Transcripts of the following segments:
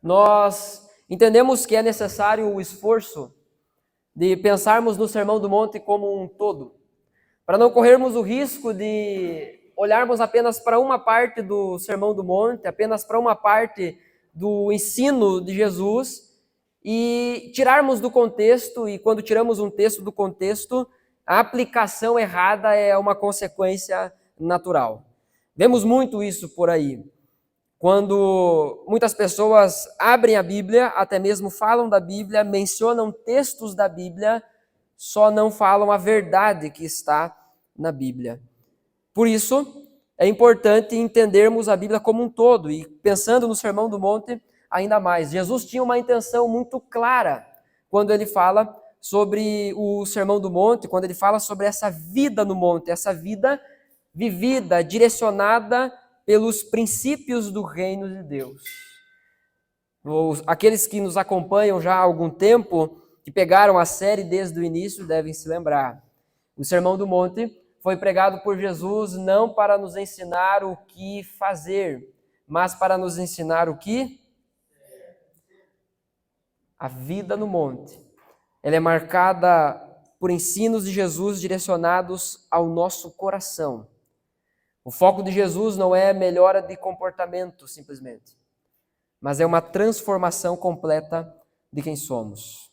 Nós entendemos que é necessário o esforço de pensarmos no Sermão do Monte como um todo, para não corrermos o risco de olharmos apenas para uma parte do Sermão do Monte, apenas para uma parte do ensino de Jesus e tirarmos do contexto, e quando tiramos um texto do contexto, a aplicação errada é uma consequência natural. Vemos muito isso por aí. Quando muitas pessoas abrem a Bíblia, até mesmo falam da Bíblia, mencionam textos da Bíblia, só não falam a verdade que está na Bíblia. Por isso, é importante entendermos a Bíblia como um todo, e pensando no Sermão do Monte, ainda mais. Jesus tinha uma intenção muito clara quando ele fala sobre o Sermão do Monte, quando ele fala sobre essa vida no monte, essa vida vivida, direcionada pelos princípios do reino de Deus. Aqueles que nos acompanham já há algum tempo, que pegaram a série desde o início, devem se lembrar. O Sermão do Monte foi pregado por Jesus não para nos ensinar o que fazer, mas para nos ensinar o que? A vida no monte. Ela é marcada por ensinos de Jesus direcionados ao nosso coração. O foco de Jesus não é melhora de comportamento, simplesmente, mas é uma transformação completa de quem somos.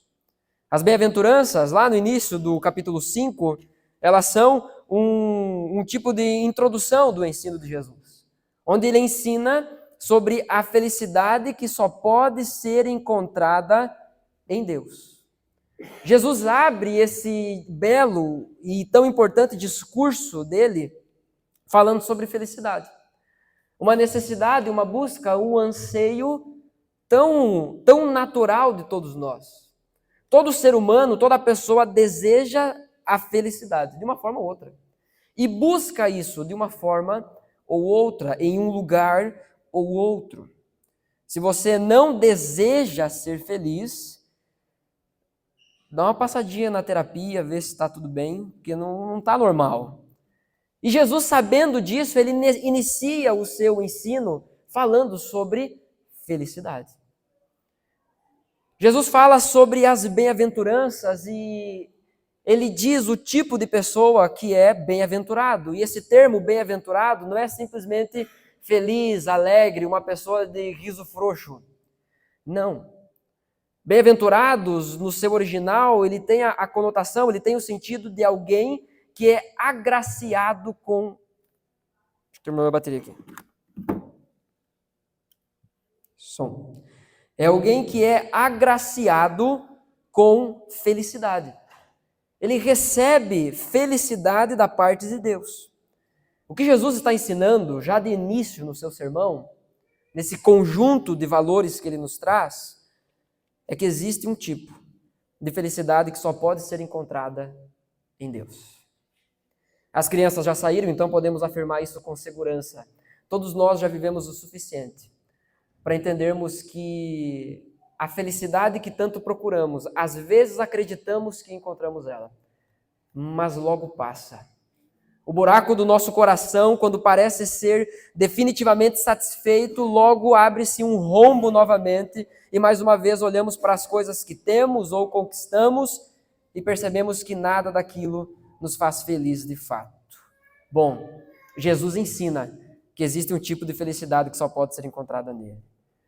As bem-aventuranças, lá no início do capítulo 5, elas são um tipo de introdução do ensino de Jesus, onde ele ensina sobre a felicidade que só pode ser encontrada em Deus. Jesus abre esse belo e tão importante discurso dele falando sobre felicidade. Uma necessidade, uma busca, um anseio tão natural de todos nós. Todo ser humano, toda pessoa deseja a felicidade, de uma forma ou outra. E busca isso de uma forma ou outra, em um lugar ou outro. Se você não deseja ser feliz, dá uma passadinha na terapia, vê se está tudo bem, porque não está normal. E Jesus, sabendo disso, ele inicia o seu ensino falando sobre felicidade. Jesus fala sobre as bem-aventuranças e ele diz o tipo de pessoa que é bem-aventurado. E esse termo bem-aventurado não é simplesmente feliz, alegre, uma pessoa de riso frouxo. Não. Bem-aventurados, no seu original, ele tem a conotação, ele tem o sentido de alguém que é agraciado com... Deixa eu terminar a bateria aqui. Som. É alguém que é agraciado com felicidade. Ele recebe felicidade da parte de Deus. O que Jesus está ensinando, já de início no seu sermão, nesse conjunto de valores que ele nos traz, é que existe um tipo de felicidade que só pode ser encontrada em Deus. As crianças já saíram, então podemos afirmar isso com segurança. Todos nós já vivemos o suficiente para entendermos que a felicidade que tanto procuramos, às vezes acreditamos que encontramos ela, mas logo passa. O buraco do nosso coração, quando parece ser definitivamente satisfeito, logo abre-se um rombo novamente e mais uma vez olhamos para as coisas que temos ou conquistamos e percebemos que nada daquilo nos faz feliz de fato. Bom, Jesus ensina que existe um tipo de felicidade que só pode ser encontrada nele.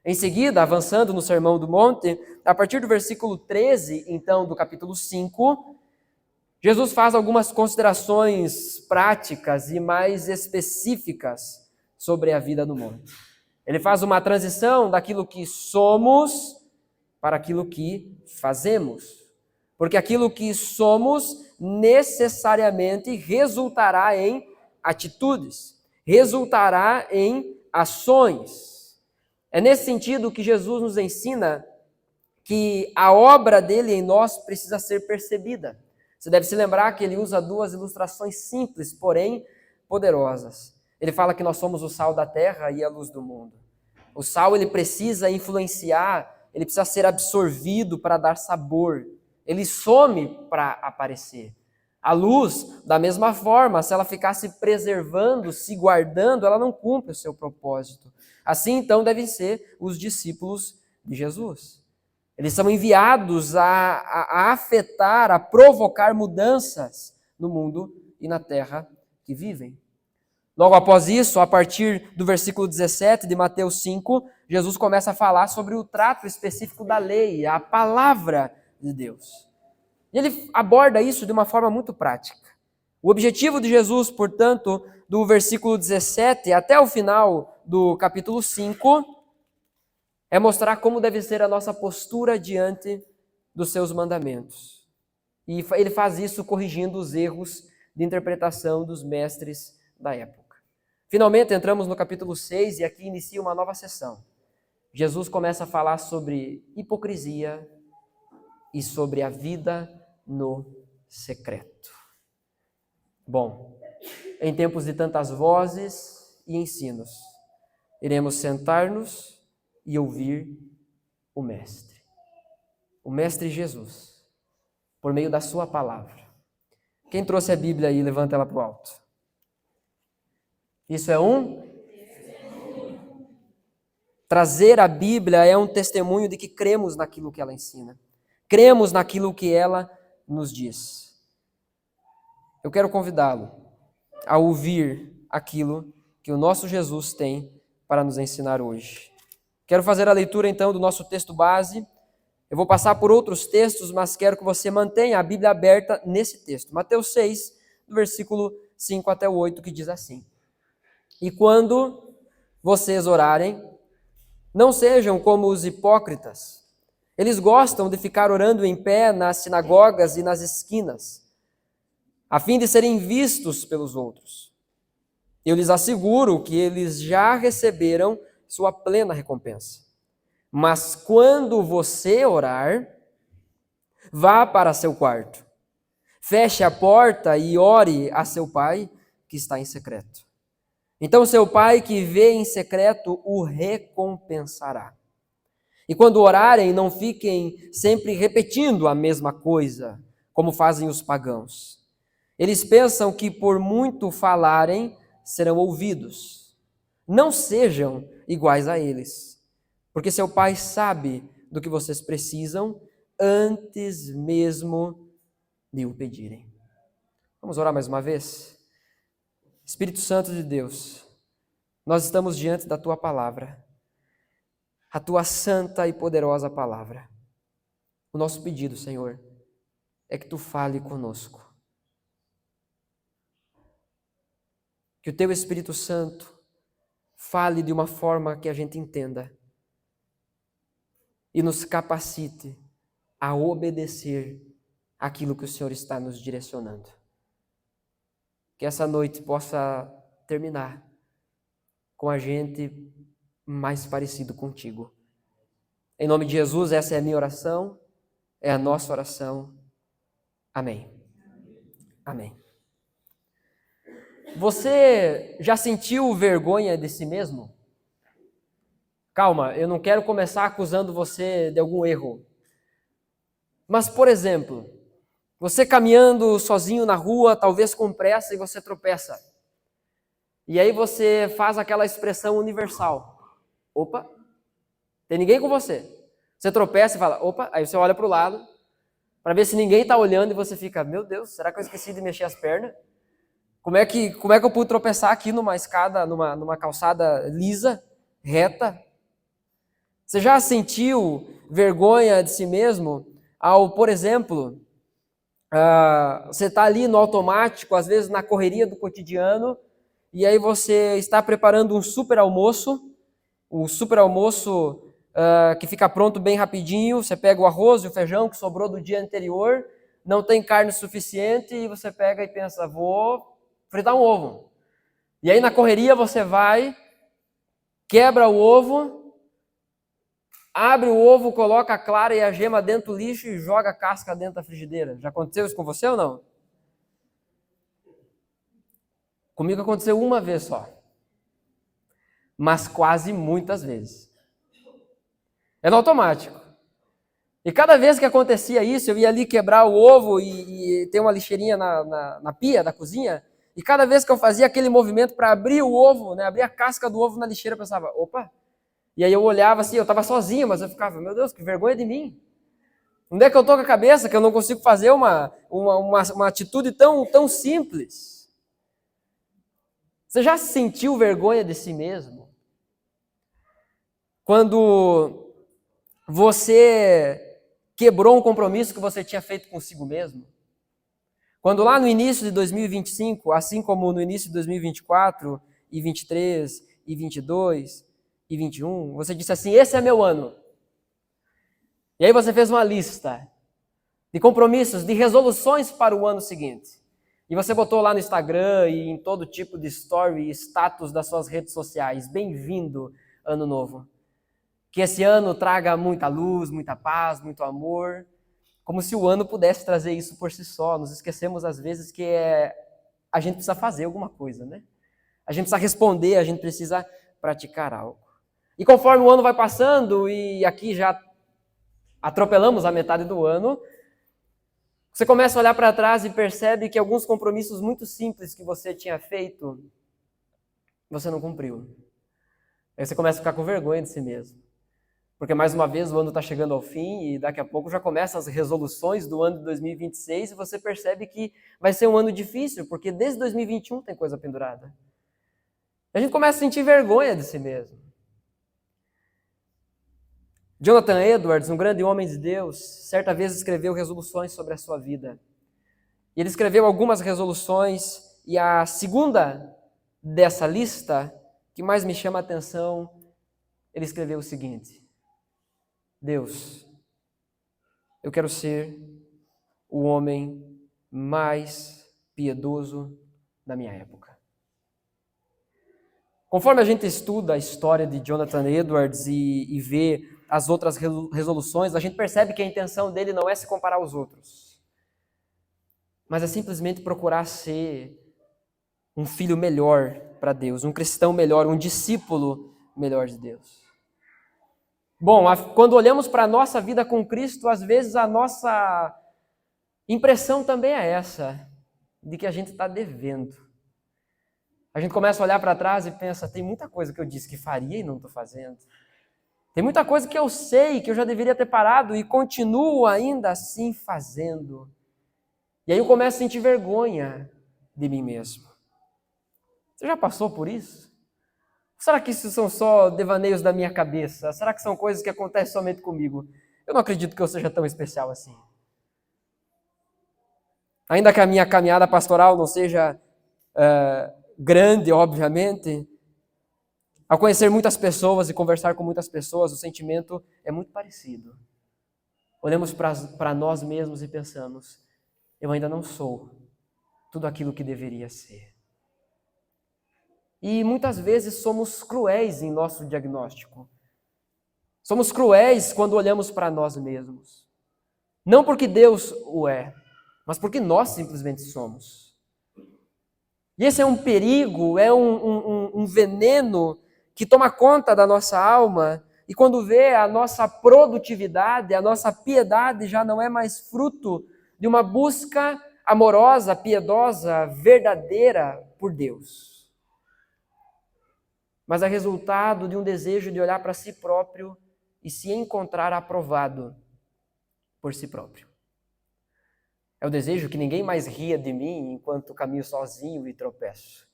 Em seguida, avançando no Sermão do Monte, a partir do versículo 13, então, do capítulo 5, Jesus faz algumas considerações práticas e mais específicas sobre a vida no monte. Ele faz uma transição daquilo que somos para aquilo que fazemos. Porque aquilo que somos necessariamente resultará em atitudes, resultará em ações. É nesse sentido que Jesus nos ensina que a obra dele em nós precisa ser percebida. Você deve se lembrar que ele usa duas ilustrações simples, porém poderosas. Ele fala que nós somos o sal da terra e a luz do mundo. O sal ele precisa influenciar, ele precisa ser absorvido para dar sabor. Ele some para aparecer. A luz, da mesma forma, se ela ficar se preservando, se guardando, ela não cumpre o seu propósito. Assim, então, devem ser os discípulos de Jesus. Eles são enviados a afetar, a provocar mudanças no mundo e na terra que vivem. Logo após isso, a partir do versículo 17 de Mateus 5, Jesus começa a falar sobre o trato específico da lei, a palavra de Deus. E ele aborda isso de uma forma muito prática. O objetivo de Jesus, portanto, do versículo 17 até o final do capítulo 5, é mostrar como deve ser a nossa postura diante dos seus mandamentos. E ele faz isso corrigindo os erros de interpretação dos mestres da época. Finalmente, entramos no capítulo 6 e aqui inicia uma nova sessão. Jesus começa a falar sobre hipocrisia e sobre a vida no secreto. Bom, em tempos de tantas vozes e ensinos, iremos sentar-nos e ouvir o Mestre Jesus, por meio da sua palavra. Quem trouxe a Bíblia aí, levanta ela para o alto. Isso é Trazer a Bíblia é um testemunho de que cremos naquilo que ela ensina. Cremos naquilo que ela nos diz. Eu quero convidá-lo a ouvir aquilo que o nosso Jesus tem para nos ensinar hoje. Quero fazer a leitura então do nosso texto base. Eu vou passar por outros textos, mas quero que você mantenha a Bíblia aberta nesse texto. Mateus 6, do versículo 5 até o 8, que diz assim: E quando vocês orarem, não sejam como os hipócritas. Eles gostam de ficar orando em pé nas sinagogas e nas esquinas, a fim de serem vistos pelos outros. Eu lhes asseguro que eles já receberam sua plena recompensa. Mas quando você orar, vá para seu quarto, feche a porta e ore a seu pai que está em secreto. Então seu pai que vê em secreto o recompensará. E quando orarem, não fiquem sempre repetindo a mesma coisa, como fazem os pagãos. Eles pensam que por muito falarem, serão ouvidos. Não sejam iguais a eles, porque seu pai sabe do que vocês precisam antes mesmo de o pedirem. Vamos orar mais uma vez? Espírito Santo de Deus, nós estamos diante da tua palavra, a tua santa e poderosa palavra. O nosso pedido, Senhor, é que tu fale conosco. Que o teu Espírito Santo fale de uma forma que a gente entenda e nos capacite a obedecer aquilo que o Senhor está nos direcionando. Que essa noite possa terminar com a gente mais parecido contigo. Em nome de Jesus, essa é a minha oração, é a nossa oração. Amém. Amém. Você já sentiu vergonha de si mesmo? Calma, eu não quero começar acusando você de algum erro. Mas, por exemplo, você caminhando sozinho na rua, talvez com pressa, e você tropeça. E aí você faz aquela expressão universal. Opa, tem ninguém com você. Você tropeça e fala, opa, aí você olha para o lado, para ver se ninguém está olhando e você fica, meu Deus, será que eu esqueci de mexer as pernas? Como é que eu pude tropeçar aqui numa escada, numa calçada lisa, reta? Você já sentiu vergonha de si mesmo ao, por exemplo, você está ali no automático, às vezes na correria do cotidiano, e aí você está preparando um super almoço, o super almoço que fica pronto bem rapidinho, você pega o arroz e o feijão que sobrou do dia anterior, não tem carne suficiente, e você pega e pensa, vou fritar um ovo. E aí na correria você vai, quebra o ovo, abre o ovo, coloca a clara e a gema dentro do lixo e joga a casca dentro da frigideira. Já aconteceu isso com você ou não? Comigo aconteceu uma vez só. Mas quase muitas vezes. É no automático. E cada vez que acontecia isso, eu ia ali quebrar o ovo e tem uma lixeirinha na pia da cozinha, e cada vez que eu fazia aquele movimento para abrir o ovo, né, abrir a casca do ovo na lixeira, eu pensava, opa, E aí eu olhava assim, eu estava sozinho, mas eu ficava, meu Deus, que vergonha de mim. Onde é que eu estou com a cabeça que eu não consigo fazer uma atitude tão simples? Você já sentiu vergonha de si mesmo? Quando você quebrou um compromisso que você tinha feito consigo mesmo? Quando lá no início de 2025, assim como no início de 2024, e 23, e 22, e 21, você disse assim, esse é meu ano. E aí você fez uma lista de compromissos, de resoluções para o ano seguinte. E você botou lá no Instagram e em todo tipo de story e status das suas redes sociais. Bem-vindo, ano novo. Que esse ano traga muita luz, muita paz, muito amor. Como se o ano pudesse trazer isso por si só. Nos esquecemos, às vezes, que a gente precisa fazer alguma coisa, né? A gente precisa responder, a gente precisa praticar algo. E conforme o ano vai passando, e aqui já atropelamos a metade do ano, você começa a olhar para trás e percebe que alguns compromissos muito simples que você tinha feito, você não cumpriu. Aí você começa a ficar com vergonha de si mesmo. Porque mais uma vez o ano está chegando ao fim e daqui a pouco já começam as resoluções do ano de 2026 e você percebe que vai ser um ano difícil, porque desde 2021 tem coisa pendurada. A gente começa a sentir vergonha de si mesmo. Jonathan Edwards, um grande homem de Deus, certa vez escreveu resoluções sobre a sua vida. E ele escreveu algumas resoluções e a segunda dessa lista, que mais me chama a atenção, ele escreveu o seguinte: Deus, eu quero ser o homem mais piedoso da minha época. Conforme a gente estuda a história de Jonathan Edwards e vê as outras resoluções, a gente percebe que a intenção dele não é se comparar aos outros, mas é simplesmente procurar ser um filho melhor para Deus, um cristão melhor, um discípulo melhor de Deus. Bom, quando olhamos para a nossa vida com Cristo, às vezes a nossa impressão também é essa, de que a gente está devendo. A gente começa a olhar para trás e pensa, tem muita coisa que eu disse que faria e não estou fazendo. Tem muita coisa que eu sei que eu já deveria ter parado e continuo ainda assim fazendo. E aí eu começo a sentir vergonha de mim mesmo. Você já passou por isso? Será que isso são só devaneios da minha cabeça? Será que são coisas que acontecem somente comigo? Eu não acredito que eu seja tão especial assim. Ainda que a minha caminhada pastoral não seja grande, obviamente, ao conhecer muitas pessoas e conversar com muitas pessoas, o sentimento é muito parecido. Olhamos para nós mesmos e pensamos, eu ainda não sou tudo aquilo que deveria ser. E muitas vezes somos cruéis em nosso diagnóstico. Somos cruéis quando olhamos para nós mesmos. Não porque Deus o é, mas porque nós simplesmente somos. E esse é um perigo, é um veneno que toma conta da nossa alma, e quando vê a nossa produtividade, a nossa piedade já não é mais fruto de uma busca amorosa, piedosa, verdadeira por Deus, mas é resultado de um desejo de olhar para si próprio e se encontrar aprovado por si próprio. É o desejo que ninguém mais ria de mim enquanto caminho sozinho e tropeço.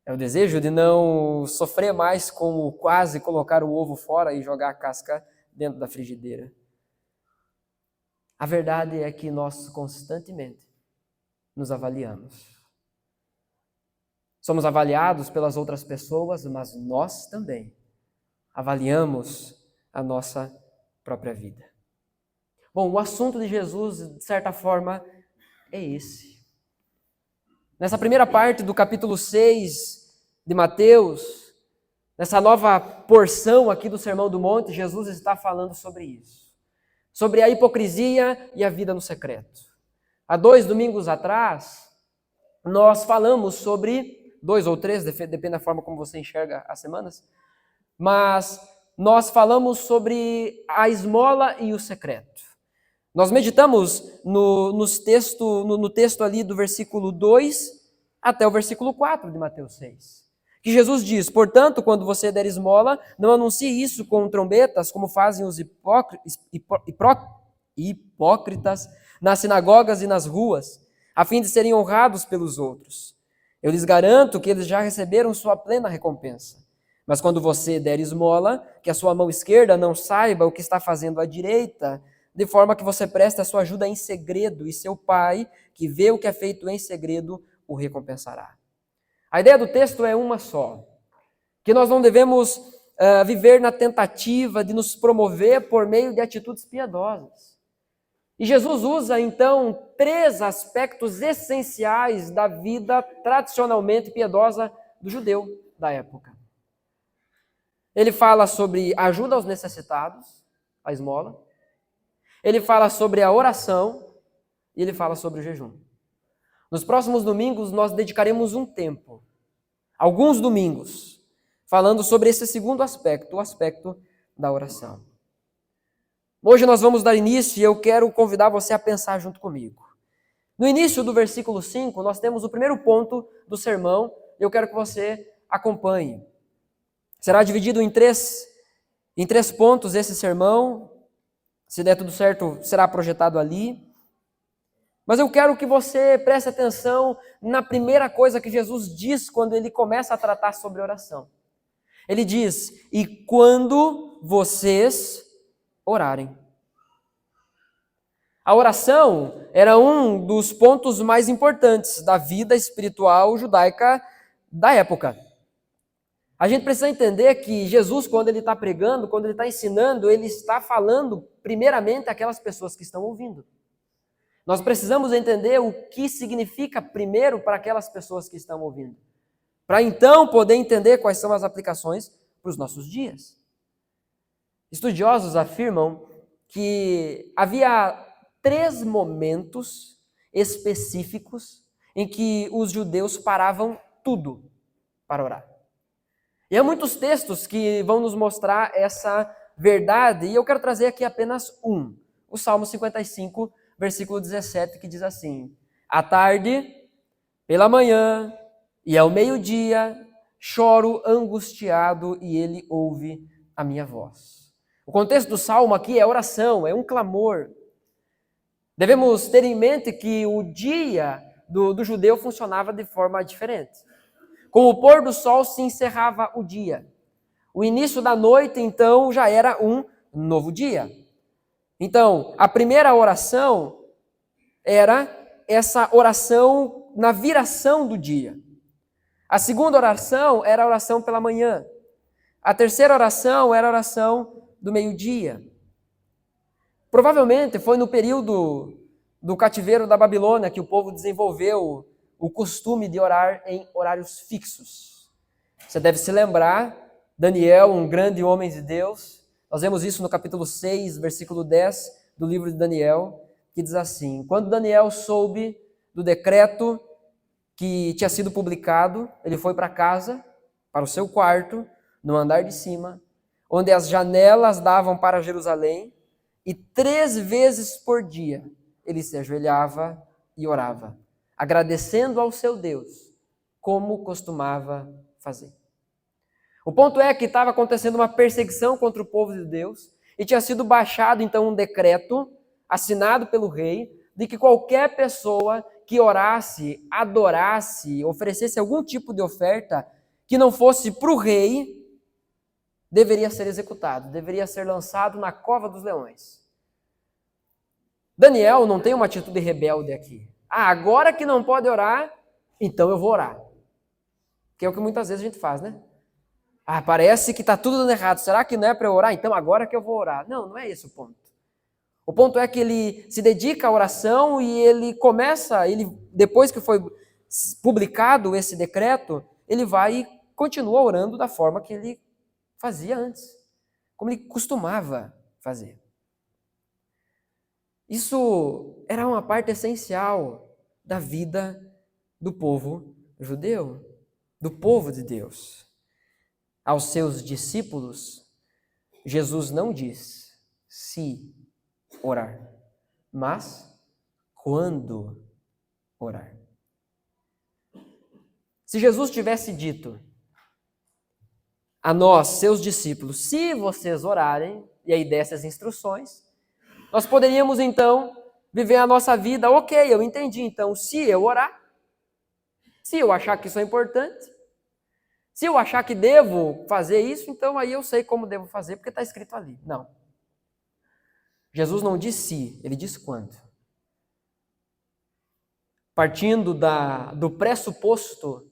É o desejo de não sofrer mais como quase colocar o ovo fora e jogar a casca dentro da frigideira. A verdade é que nós constantemente nos avaliamos. Somos avaliados pelas outras pessoas, mas nós também avaliamos a nossa própria vida. Bom, o assunto de Jesus, de certa forma, é esse. Nessa primeira parte do capítulo 6 de Mateus, nessa nova porção aqui do Sermão do Monte, Jesus está falando sobre isso. Sobre a hipocrisia e a vida no secreto. Há 2 domingos atrás, nós falamos sobre, 2 ou 3, depende da forma como você enxerga as semanas, mas nós falamos sobre a esmola e o secreto. Nós meditamos no texto ali do versículo 2 até o versículo 4 de Mateus 6. Que Jesus diz: portanto, quando você der esmola, não anuncie isso com trombetas, como fazem os hipócritas nas sinagogas e nas ruas, a fim de serem honrados pelos outros. Eu lhes garanto que eles já receberam sua plena recompensa. Mas quando você der esmola, que a sua mão esquerda não saiba o que está fazendo a direita, de forma que você preste a sua ajuda em segredo, e seu pai, que vê o que é feito em segredo, o recompensará. A ideia do texto é uma só, que nós não devemos viver na tentativa de nos promover por meio de atitudes piedosas. E Jesus usa, então, 3 aspectos essenciais da vida tradicionalmente piedosa do judeu da época. Ele fala sobre ajuda aos necessitados, a esmola. Ele fala sobre a oração e ele fala sobre o jejum. Nos próximos domingos, nós dedicaremos um tempo, alguns domingos, falando sobre esse segundo aspecto, o aspecto da oração. Hoje nós vamos dar início e eu quero convidar você a pensar junto comigo. No início do versículo 5, nós temos o primeiro ponto do sermão, e eu quero que você acompanhe. Será dividido em três pontos esse sermão. Se der tudo certo, será projetado ali. Mas eu quero que você preste atenção na primeira coisa que Jesus diz quando ele começa a tratar sobre oração. Ele diz: e quando vocês orarem. A oração era um dos pontos mais importantes da vida espiritual judaica da época. A gente precisa entender que Jesus, quando ele está pregando, quando ele está ensinando, ele está falando primeiramente àquelas pessoas que estão ouvindo. Nós precisamos entender o que significa primeiro para aquelas pessoas que estão ouvindo, para então poder entender quais são as aplicações para os nossos dias. Estudiosos afirmam que havia 3 momentos específicos em que os judeus paravam tudo para orar. E há muitos textos que vão nos mostrar essa verdade, e eu quero trazer aqui apenas um. O Salmo 55, versículo 17, que diz assim: à tarde, pela manhã e ao meio-dia, choro angustiado e ele ouve a minha voz. O contexto do Salmo aqui é oração, é um clamor. Devemos ter em mente que o dia do judeu funcionava de forma diferente. Com o pôr do sol se encerrava o dia. O início da noite, então, já era um novo dia. Então, a primeira oração era essa oração na viração do dia. A segunda oração era a oração pela manhã. A terceira oração era a oração do meio-dia. Provavelmente foi no período do cativeiro da Babilônia que o povo desenvolveu o costume de orar em horários fixos. Você deve se lembrar, Daniel, um grande homem de Deus, nós vemos isso no capítulo 6, versículo 10 do livro de Daniel, que diz assim: quando Daniel soube do decreto que tinha sido publicado, ele foi para casa, para o seu quarto, no andar de cima, onde as janelas davam para Jerusalém, e 3 vezes por dia ele se ajoelhava e orava, agradecendo ao seu Deus, como costumava fazer. O ponto é que estava acontecendo uma perseguição contra o povo de Deus, e tinha sido baixado então um decreto, assinado pelo rei, de que qualquer pessoa que orasse, adorasse, oferecesse algum tipo de oferta que não fosse para o rei, deveria ser executado, deveria ser lançado na cova dos leões. Daniel não tem uma atitude rebelde aqui. Agora que não pode orar, então eu vou orar. Que é o que muitas vezes a gente faz, né? Parece que está tudo dando errado. Será que não é para eu orar? Então agora que eu vou orar. Não, não é esse o ponto. O ponto é que ele se dedica à oração e ele começa, depois que foi publicado esse decreto, ele vai e continua orando da forma que ele fazia antes, como ele costumava fazer. Isso era uma parte essencial da vida do povo judeu, do povo de Deus. Aos seus discípulos, Jesus não diz se orar, mas quando orar. Se Jesus tivesse dito, a nós, seus discípulos, se vocês orarem, e aí dessas as instruções, nós poderíamos então viver a nossa vida, ok, eu entendi, então se eu orar, se eu achar que isso é importante, se eu achar que devo fazer isso, então aí eu sei como devo fazer, porque está escrito ali. Não. Jesus não diz se, ele diz quando. Partindo do pressuposto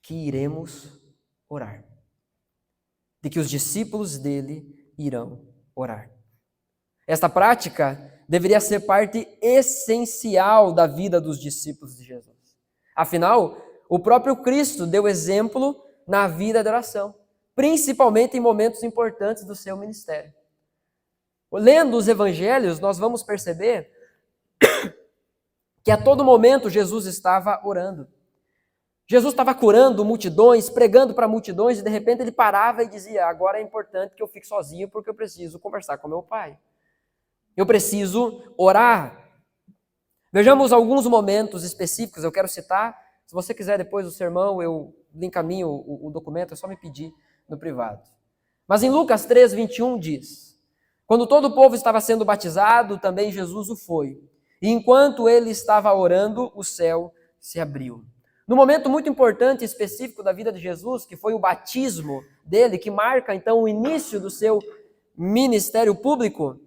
que iremos orar. De que os discípulos dele irão orar. Esta prática deveria ser parte essencial da vida dos discípulos de Jesus. Afinal, o próprio Cristo deu exemplo na vida de oração, principalmente em momentos importantes do seu ministério. Lendo os evangelhos, nós vamos perceber que a todo momento Jesus estava orando. Jesus estava curando multidões, pregando para multidões, e de repente ele parava e dizia: agora é importante que eu fique sozinho porque eu preciso conversar com meu Pai. Eu preciso orar. Vejamos alguns momentos específicos, eu quero citar. Se você quiser depois do sermão, eu lhe encaminho o documento, é só me pedir no privado. Mas em Lucas 3, 21 diz: quando todo o povo estava sendo batizado, também Jesus o foi. E enquanto ele estava orando, o céu se abriu. No momento muito importante e específico da vida de Jesus, que foi o batismo dele, que marca então o início do seu ministério público,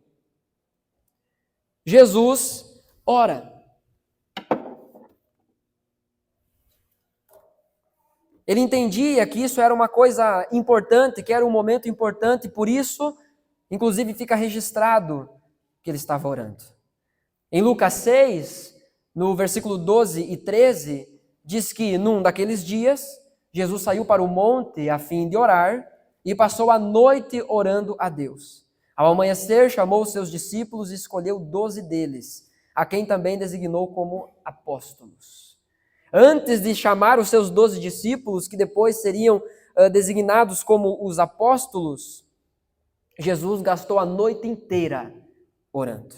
Jesus ora. Ele entendia que isso era uma coisa importante, que era um momento importante, por isso, inclusive, fica registrado que ele estava orando. Em Lucas 6, no versículo 12 e 13, diz que num daqueles dias, Jesus saiu para o monte a fim de orar e passou a noite orando a Deus. Ao amanhecer, chamou os seus discípulos e escolheu 12 deles, a quem também designou como apóstolos. Antes de chamar os seus 12 discípulos, que depois seriam designados como os apóstolos, Jesus gastou a noite inteira orando.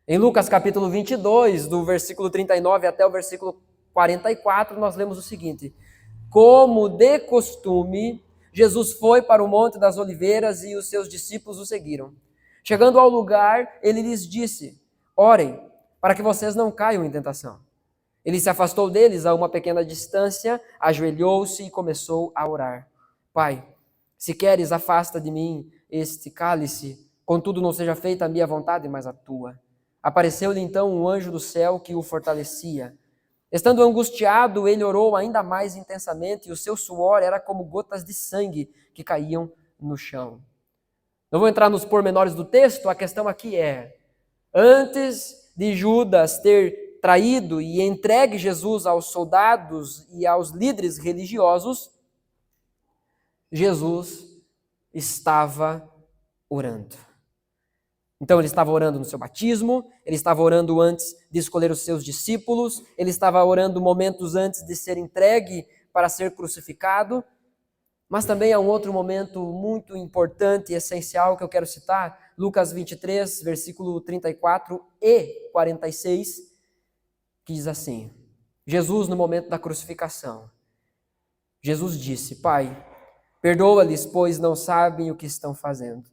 Em Lucas capítulo 22, do versículo 39 até o versículo 44, nós lemos o seguinte: como de costume, Jesus foi para o Monte das Oliveiras e os seus discípulos o seguiram. Chegando ao lugar, ele lhes disse: orem, para que vocês não caiam em tentação. Ele se afastou deles a uma pequena distância, ajoelhou-se e começou a orar. Pai, se queres, afasta de mim este cálice, contudo não seja feita a minha vontade, mas a tua. Apareceu-lhe então um anjo do céu que o fortalecia. Estando angustiado, ele orou ainda mais intensamente e o seu suor era como gotas de sangue que caíam no chão. Não vou entrar nos pormenores do texto, a questão aqui é: antes de Judas ter traído e entregue Jesus aos soldados e aos líderes religiosos, Jesus estava orando. Então ele estava orando no seu batismo, ele estava orando antes de escolher os seus discípulos, ele estava orando momentos antes de ser entregue para ser crucificado, mas também há um outro momento muito importante e essencial que eu quero citar, Lucas 23, versículo 34 e 46, que diz assim: Jesus no momento da crucificação, Jesus disse: Pai, perdoa-lhes, pois não sabem o que estão fazendo.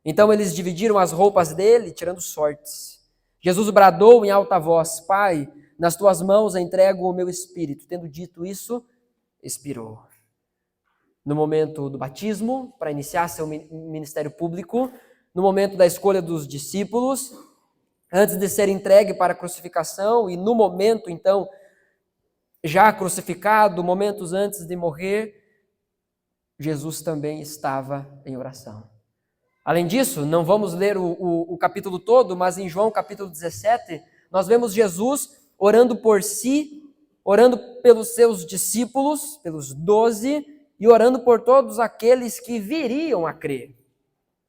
Então eles dividiram as roupas dele, tirando sortes. Jesus bradou em alta voz: Pai, nas tuas mãos entrego o meu espírito. Tendo dito isso, expirou. No momento do batismo, para iniciar seu ministério público, no momento da escolha dos discípulos, antes de ser entregue para a crucificação e no momento, então, já crucificado, momentos antes de morrer, Jesus também estava em oração. Além disso, não vamos ler o capítulo todo, mas em João capítulo 17, nós vemos Jesus orando por si, orando pelos seus discípulos, pelos 12, e orando por todos aqueles que viriam a crer.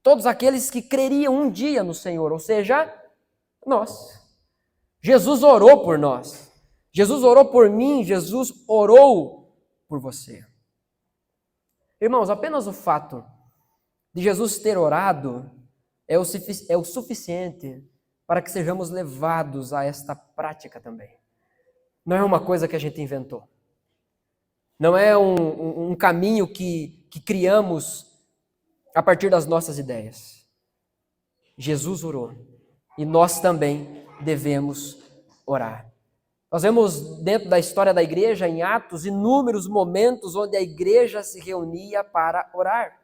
Todos aqueles que creriam um dia no Senhor, ou seja, nós. Jesus orou por nós. Jesus orou por mim, Jesus orou por você. Irmãos, apenas o fato de Jesus ter orado é o suficiente para que sejamos levados a esta prática também. Não é uma coisa que a gente inventou. Não é um caminho que que criamos a partir das nossas ideias. Jesus orou e nós também devemos orar. Nós vemos dentro da história da igreja, em Atos, inúmeros momentos onde a igreja se reunia para orar.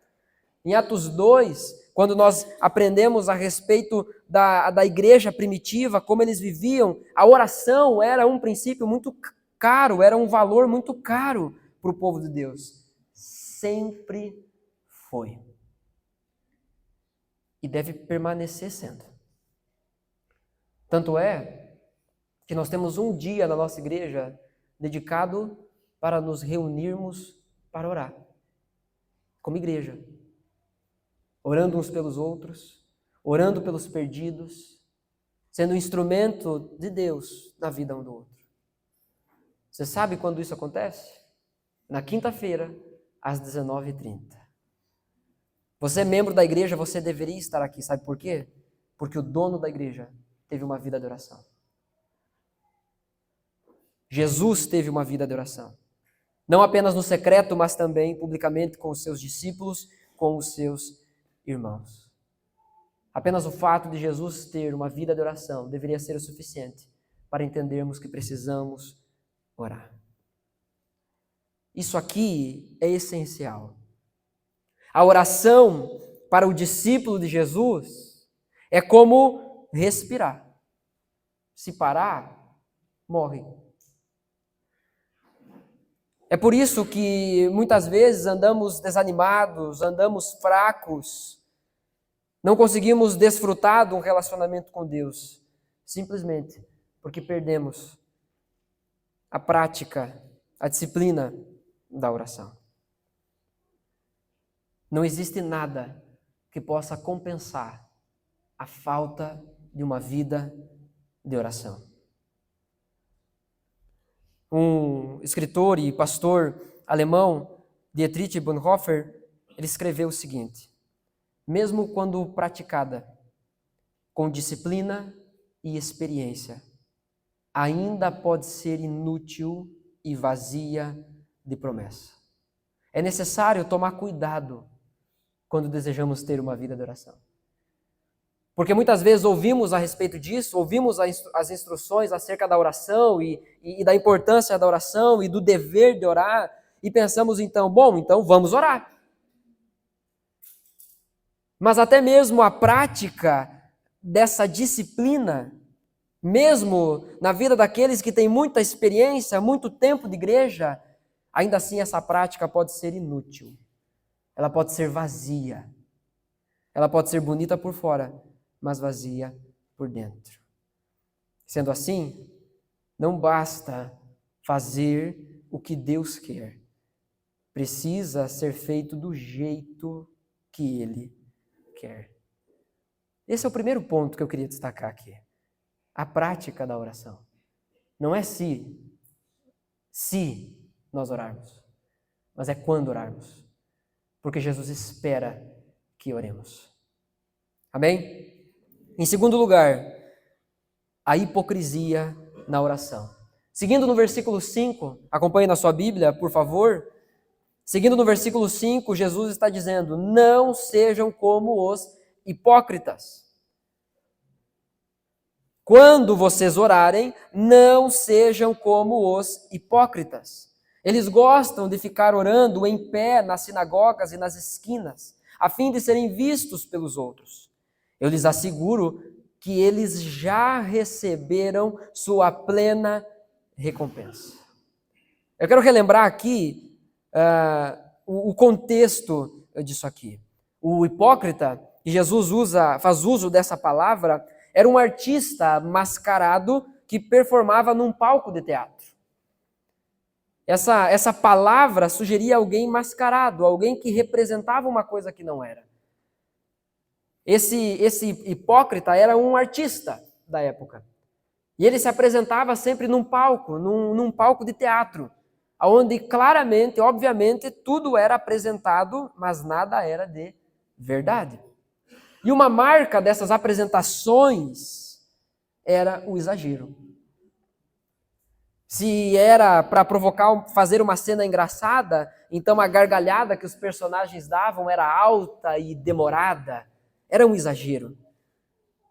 Em Atos 2, quando nós aprendemos a respeito da igreja primitiva, como eles viviam, a oração era um princípio muito caro, era um valor muito caro para o povo de Deus. Sempre foi. E deve permanecer sendo. Tanto é que nós temos um dia na nossa igreja dedicado para nos reunirmos para orar, como igreja. Orando uns pelos outros, orando pelos perdidos, sendo um instrumento de Deus na vida um do outro. Você sabe quando isso acontece? Na quinta-feira, às 19h30. Você é membro da igreja, você deveria estar aqui. Sabe por quê? Porque o dono da igreja teve uma vida de oração. Jesus teve uma vida de oração. Não apenas no secreto, mas também publicamente com os seus discípulos, com os seus irmãos. Apenas o fato de Jesus ter uma vida de oração deveria ser o suficiente para entendermos que precisamos orar. Isso aqui é essencial. A oração para o discípulo de Jesus é como respirar. Se parar, morre. É por isso que muitas vezes andamos desanimados, andamos fracos, não conseguimos desfrutar de um relacionamento com Deus, simplesmente porque perdemos a prática, a disciplina da oração. Não existe nada que possa compensar a falta de uma vida de oração. Um escritor e pastor alemão, Dietrich Bonhoeffer, ele escreveu o seguinte: mesmo quando praticada com disciplina e experiência, ainda pode ser inútil e vazia de promessa. É necessário tomar cuidado quando desejamos ter uma vida de oração. Porque muitas vezes ouvimos a respeito disso, ouvimos as instruções acerca da oração e da importância da oração e do dever de orar, e pensamos então, então vamos orar. Mas até mesmo a prática dessa disciplina, mesmo na vida daqueles que têm muita experiência, muito tempo de igreja, ainda assim essa prática pode ser inútil. Ela pode ser vazia. Ela pode ser bonita por fora, mas vazia por dentro. Sendo assim, não basta fazer o que Deus quer. Precisa ser feito do jeito que Ele quer. Esse é o primeiro ponto que eu queria destacar aqui. A prática da oração. Não é se nós orarmos, mas é quando orarmos. Porque Jesus espera que oremos. Amém? Em segundo lugar, a hipocrisia na oração. Seguindo no versículo 5, acompanhe na sua Bíblia, por favor. Seguindo no versículo 5, Jesus está dizendo: não sejam como os hipócritas. Quando vocês orarem, não sejam como os hipócritas. Eles gostam de ficar orando em pé nas sinagogas e nas esquinas, a fim de serem vistos pelos outros. Eu lhes asseguro que eles já receberam sua plena recompensa. Eu quero relembrar aqui o contexto disso aqui. O hipócrita, e Jesus faz uso dessa palavra, era um artista mascarado que performava num palco de teatro. Essa palavra sugeria alguém mascarado, alguém que representava uma coisa que não era. Esse hipócrita era um artista da época. E ele se apresentava sempre num palco de teatro, onde claramente, obviamente, tudo era apresentado, mas nada era de verdade. E uma marca dessas apresentações era o exagero. Se era para provocar, fazer uma cena engraçada, então a gargalhada que os personagens davam era alta e demorada. Era um exagero.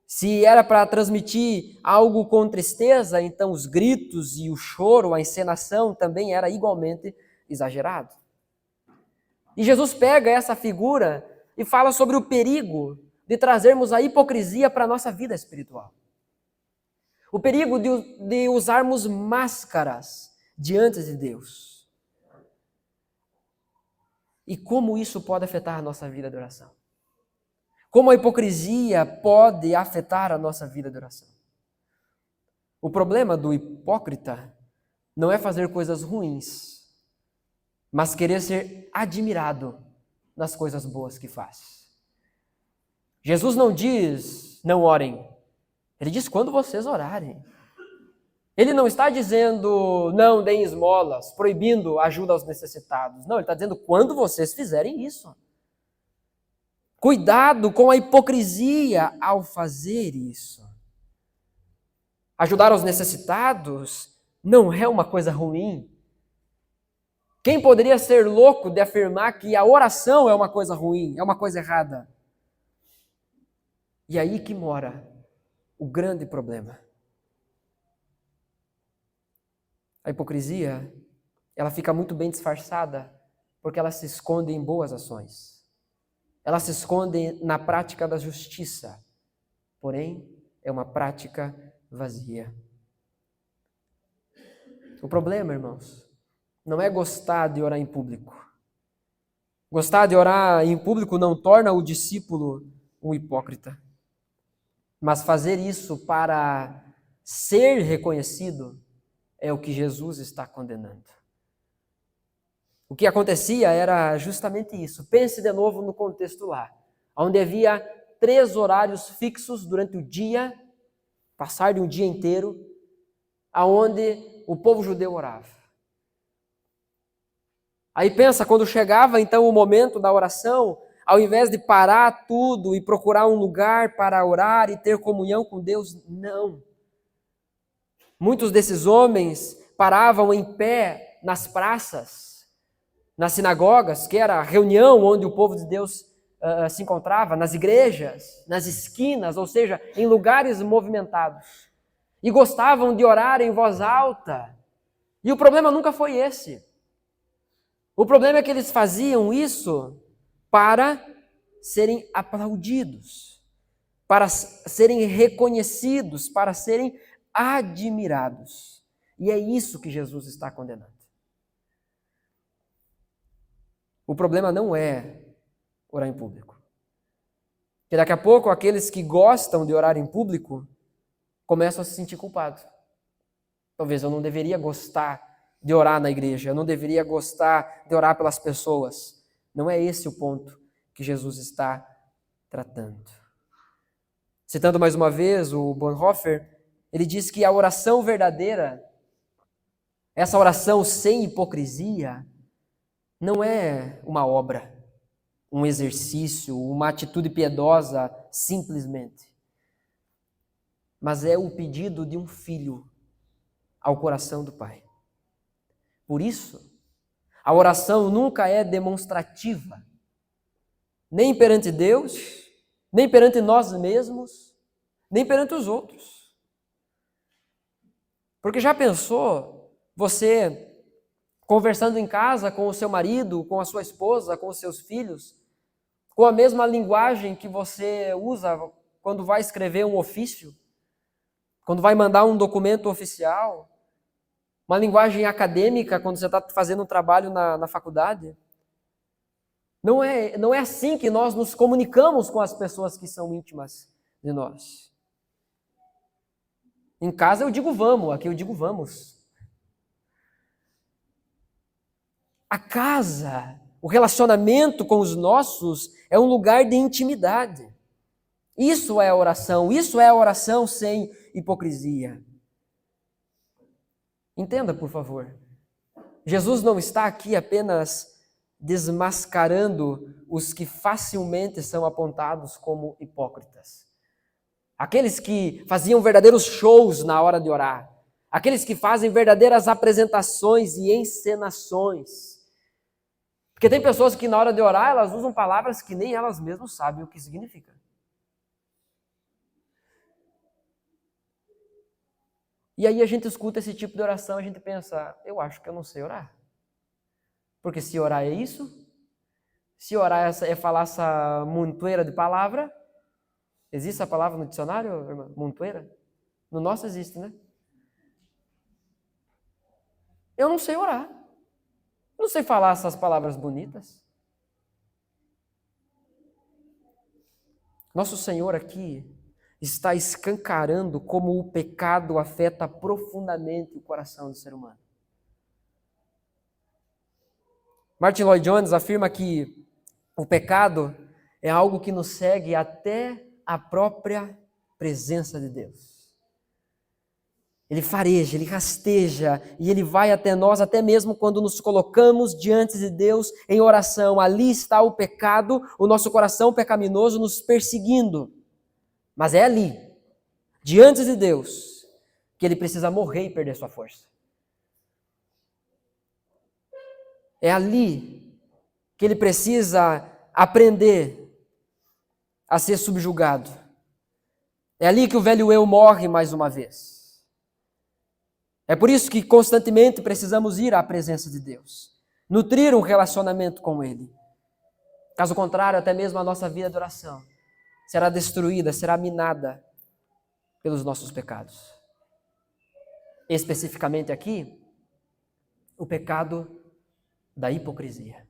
Se era para transmitir algo com tristeza, então os gritos e o choro, a encenação também era igualmente exagerado. E Jesus pega essa figura e fala sobre o perigo de trazermos a hipocrisia para a nossa vida espiritual. O perigo de usarmos máscaras diante de Deus. E como isso pode afetar a nossa vida de oração. Como a hipocrisia pode afetar a nossa vida de oração. O problema do hipócrita não é fazer coisas ruins, mas querer ser admirado nas coisas boas que faz. Jesus não diz, não orem. Ele diz quando vocês orarem. Ele não está dizendo não deem esmolas, proibindo ajuda aos necessitados. Não, ele está dizendo quando vocês fizerem isso. Cuidado com a hipocrisia ao fazer isso. Ajudar os necessitados não é uma coisa ruim. Quem poderia ser louco de afirmar que a oração é uma coisa ruim, é uma coisa errada? E aí que mora o grande problema. A hipocrisia, ela fica muito bem disfarçada porque ela se esconde em boas ações. Ela se esconde na prática da justiça, porém é uma prática vazia. O problema, irmãos, não é gostar de orar em público. Gostar de orar em público não torna o discípulo um hipócrita. Mas fazer isso para ser reconhecido é o que Jesus está condenando. O que acontecia era justamente isso. Pense de novo no contexto lá, onde havia 3 horários fixos durante o dia, passar de um dia inteiro, aonde o povo judeu orava. Aí pensa, quando chegava então o momento da oração, ao invés de parar tudo e procurar um lugar para orar e ter comunhão com Deus, não. Muitos desses homens paravam em pé nas praças, nas sinagogas, que era a reunião onde o povo de Deus se encontrava, nas igrejas, nas esquinas, ou seja, em lugares movimentados. E gostavam de orar em voz alta. E o problema nunca foi esse. O problema é que eles faziam isso para serem aplaudidos, para serem reconhecidos, para serem admirados. E é isso que Jesus está condenando. O problema não é orar em público. Porque daqui a pouco aqueles que gostam de orar em público começam a se sentir culpados. Talvez eu não deveria gostar de orar na igreja, eu não deveria gostar de orar pelas pessoas. Não é esse o ponto que Jesus está tratando. Citando mais uma vez o Bonhoeffer, ele diz que a oração verdadeira, essa oração sem hipocrisia, não é uma obra, um exercício, uma atitude piedosa simplesmente, mas é o pedido de um filho ao coração do Pai. Por isso, a oração nunca é demonstrativa, nem perante Deus, nem perante nós mesmos, nem perante os outros. Porque já pensou você conversando em casa com o seu marido, com a sua esposa, com os seus filhos, com a mesma linguagem que você usa quando vai escrever um ofício, quando vai mandar um documento oficial, uma linguagem acadêmica quando você está fazendo um trabalho na faculdade? Não é assim que nós nos comunicamos com as pessoas que são íntimas de nós. Em casa eu digo vamos, aqui eu digo vamos. A casa, o relacionamento com os nossos é um lugar de intimidade. Isso é a oração sem hipocrisia. Entenda, por favor. Jesus não está aqui apenas desmascarando os que facilmente são apontados como hipócritas. Aqueles que faziam verdadeiros shows na hora de orar. Aqueles que fazem verdadeiras apresentações e encenações. Porque tem pessoas que na hora de orar, elas usam palavras que nem elas mesmas sabem o que significa. E aí a gente escuta esse tipo de oração, a gente pensa, eu acho que eu não sei orar. Porque se orar é isso, se orar é falar essa montoeira de palavra, existe a palavra no dicionário, irmã? Montoeira? No nosso existe, né? Eu não sei orar. Não sei falar essas palavras bonitas. Nosso Senhor aqui está escancarando como o pecado afeta profundamente o coração do ser humano. Martin Lloyd Jones afirma que o pecado é algo que nos segue até a própria presença de Deus. Ele fareja, ele rasteja e ele vai até nós, até mesmo quando nos colocamos diante de Deus em oração. Ali está o pecado, o nosso coração pecaminoso nos perseguindo. Mas é ali, diante de Deus, que ele precisa morrer e perder sua força. É ali que ele precisa aprender a ser subjugado. É ali que o velho eu morre mais uma vez. É por isso que constantemente precisamos ir à presença de Deus, nutrir um relacionamento com Ele. Caso contrário, até mesmo a nossa vida de oração será destruída, será minada pelos nossos pecados. Especificamente aqui, o pecado da hipocrisia,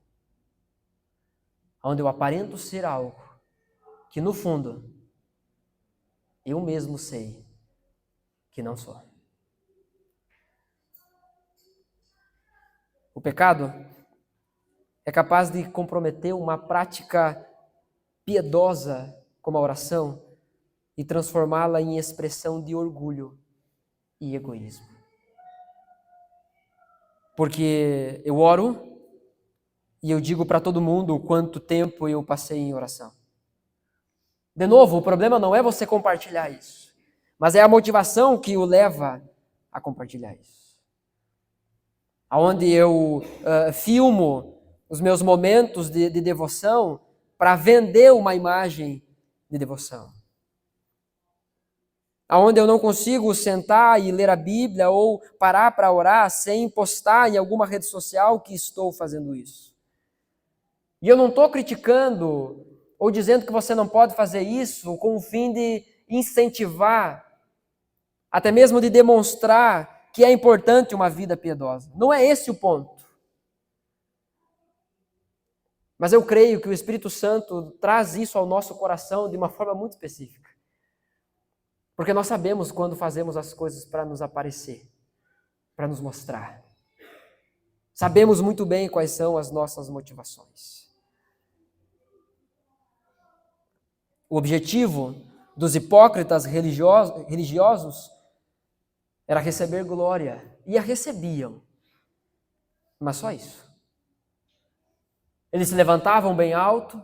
onde eu aparento ser algo que, no fundo, eu mesmo sei que não sou. O pecado é capaz de comprometer uma prática piedosa como a oração e transformá-la em expressão de orgulho e egoísmo. Porque eu oro e eu digo para todo mundo quanto tempo eu passei em oração. De novo, o problema não é você compartilhar isso, mas é a motivação que o leva a compartilhar isso. Onde eu filmo os meus momentos de devoção para vender uma imagem de devoção. Onde eu não consigo sentar e ler a Bíblia ou parar para orar sem postar em alguma rede social que estou fazendo isso. E eu não estou criticando ou dizendo que você não pode fazer isso com o fim de incentivar, até mesmo de demonstrar que é importante uma vida piedosa. Não é esse o ponto. Mas eu creio que o Espírito Santo traz isso ao nosso coração de uma forma muito específica. Porque nós sabemos quando fazemos as coisas para nos aparecer, para nos mostrar. Sabemos muito bem quais são as nossas motivações. O objetivo dos hipócritas religiosos era receber glória. E a recebiam. Mas só isso. Eles se levantavam bem alto,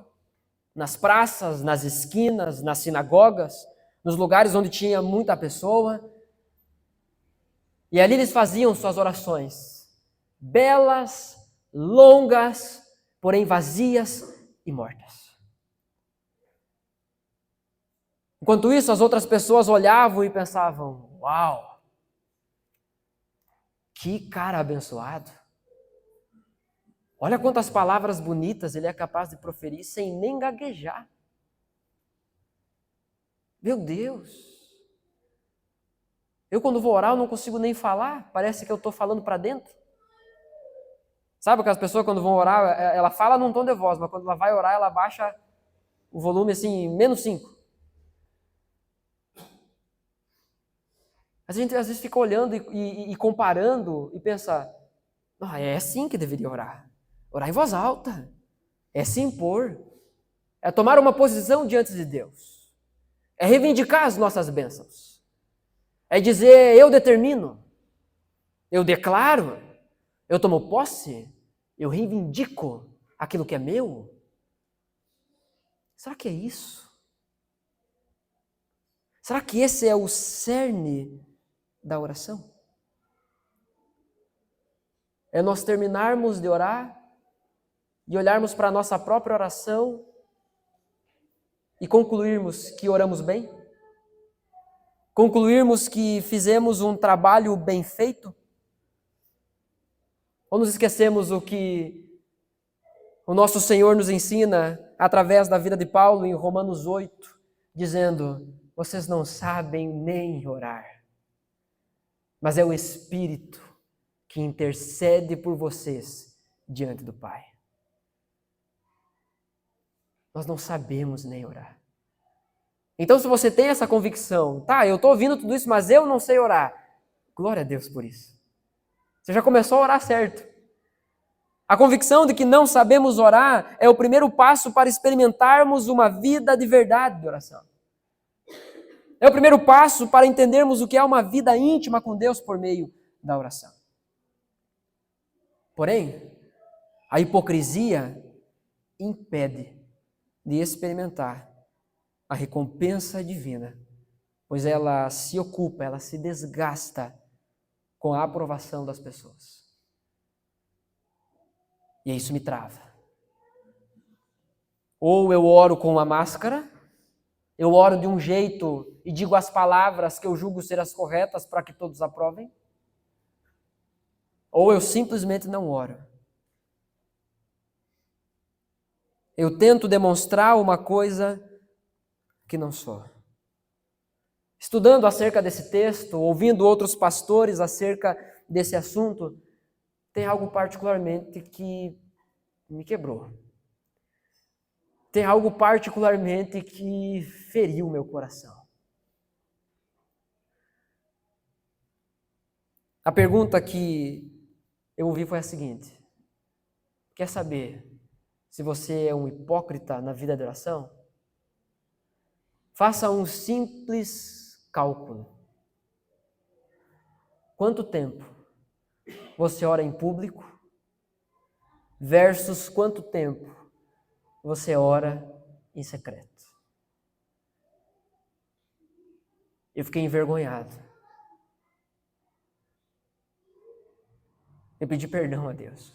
nas praças, nas esquinas, nas sinagogas, nos lugares onde tinha muita pessoa. E ali eles faziam suas orações, belas, longas, porém vazias e mortas. Enquanto isso, as outras pessoas olhavam e pensavam, uau, que cara abençoado. Olha quantas palavras bonitas ele é capaz de proferir sem nem gaguejar. Meu Deus! Eu quando vou orar eu não consigo nem falar, parece que eu estou falando para dentro. Sabe aquelas pessoas quando vão orar, ela fala num tom de voz, mas quando ela vai orar ela baixa o volume assim, -5. A gente às vezes fica olhando e comparando e pensa, é assim que deveria orar. Orar em voz alta, é se impor, é tomar uma posição diante de Deus, é reivindicar as nossas bênçãos, é dizer, eu determino, eu declaro, eu tomo posse, eu reivindico aquilo que é meu. Será que é isso? Será que esse é o cerne da oração? É nós terminarmos de orar e olharmos para a nossa própria oração e concluirmos que oramos bem? Concluirmos que fizemos um trabalho bem feito? Ou nos esquecemos o que o nosso Senhor nos ensina através da vida de Paulo em Romanos 8, dizendo: vocês não sabem nem orar, mas é o Espírito que intercede por vocês diante do Pai. Nós não sabemos nem orar. Então, se você tem essa convicção, tá, eu estou ouvindo tudo isso, mas eu não sei orar, glória a Deus por isso. Você já começou a orar certo. A convicção de que não sabemos orar é o primeiro passo para experimentarmos uma vida de verdade de oração. É o primeiro passo para entendermos o que é uma vida íntima com Deus por meio da oração. Porém, a hipocrisia impede de experimentar a recompensa divina, pois ela se ocupa, ela se desgasta com a aprovação das pessoas. E isso me trava. Ou eu oro com uma máscara, eu oro de um jeito e digo as palavras que eu julgo ser as corretas para que todos aprovem, ou eu simplesmente não oro. Eu tento demonstrar uma coisa que não sou. Estudando acerca desse texto, ouvindo outros pastores acerca desse assunto, tem algo particularmente que me quebrou. Tem algo particularmente que feriu meu coração. A pergunta que eu ouvi foi a seguinte: quer saber se você é um hipócrita na vida de oração? Faça um simples cálculo. Quanto tempo você ora em público versus quanto tempo você ora em secreto? Eu fiquei envergonhado. Eu pedi perdão a Deus.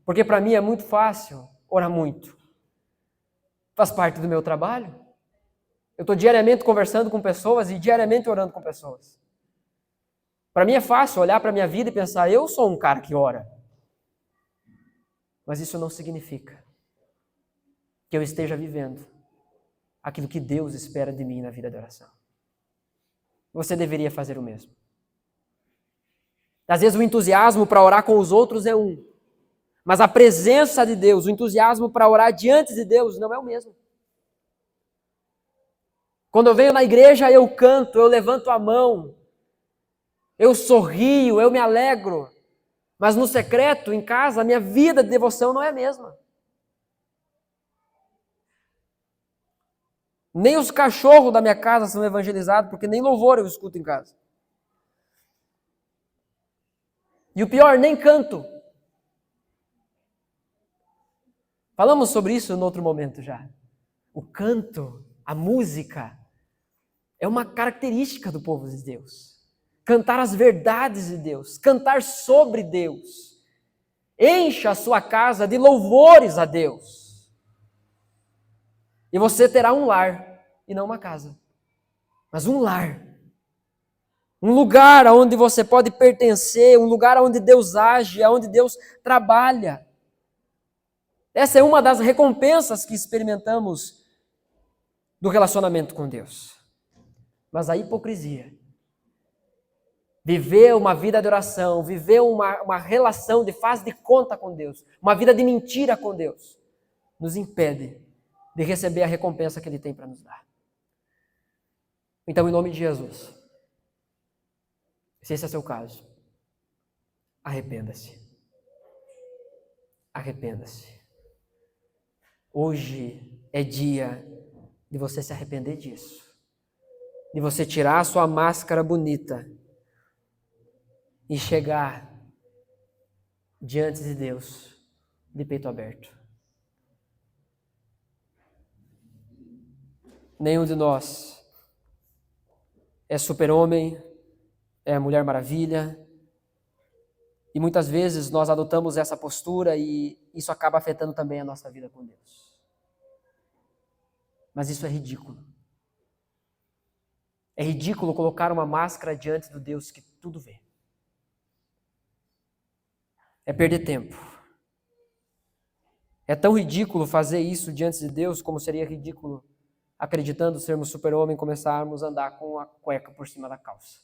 Porque para mim é muito fácil orar muito. Faz parte do meu trabalho. Eu estou diariamente conversando com pessoas e diariamente orando com pessoas. Para mim é fácil olhar para a minha vida e pensar, eu sou um cara que ora. Mas isso não significa que eu esteja vivendo aquilo que Deus espera de mim na vida de oração. Você deveria fazer o mesmo. Às vezes o entusiasmo para orar com os outros é um, mas a presença de Deus, o entusiasmo para orar diante de Deus não é o mesmo. Quando eu venho na igreja, eu canto, eu levanto a mão, eu sorrio, eu me alegro, mas no secreto, em casa, a minha vida de devoção não é a mesma. Nem os cachorros da minha casa são evangelizados, porque nem louvor eu escuto em casa. E o pior, nem canto. Falamos sobre isso em outro momento já. O canto, a música, é uma característica do povo de Deus. Cantar as verdades de Deus, cantar sobre Deus. Encha a sua casa de louvores a Deus. E você terá um lar, e não uma casa, mas um lar. Um lugar onde você pode pertencer, um lugar onde Deus age, onde Deus trabalha. Essa é uma das recompensas que experimentamos do relacionamento com Deus. Mas a hipocrisia, viver uma vida de oração, viver uma relação de faz de conta com Deus, uma vida de mentira com Deus, nos impede de receber a recompensa que Ele tem para nos dar. Então, em nome de Jesus, se esse é o seu caso, arrependa-se. Arrependa-se. Hoje é dia de você se arrepender disso. De você tirar a sua máscara bonita e chegar diante de Deus de peito aberto. Nenhum de nós é super-homem, é a Mulher Maravilha. E muitas vezes nós adotamos essa postura e isso acaba afetando também a nossa vida com Deus. Mas isso é ridículo. É ridículo colocar uma máscara diante do Deus que tudo vê. É perder tempo. É tão ridículo fazer isso diante de Deus como seria ridículo, acreditando sermos super-homem, começarmos a andar com a cueca por cima da calça.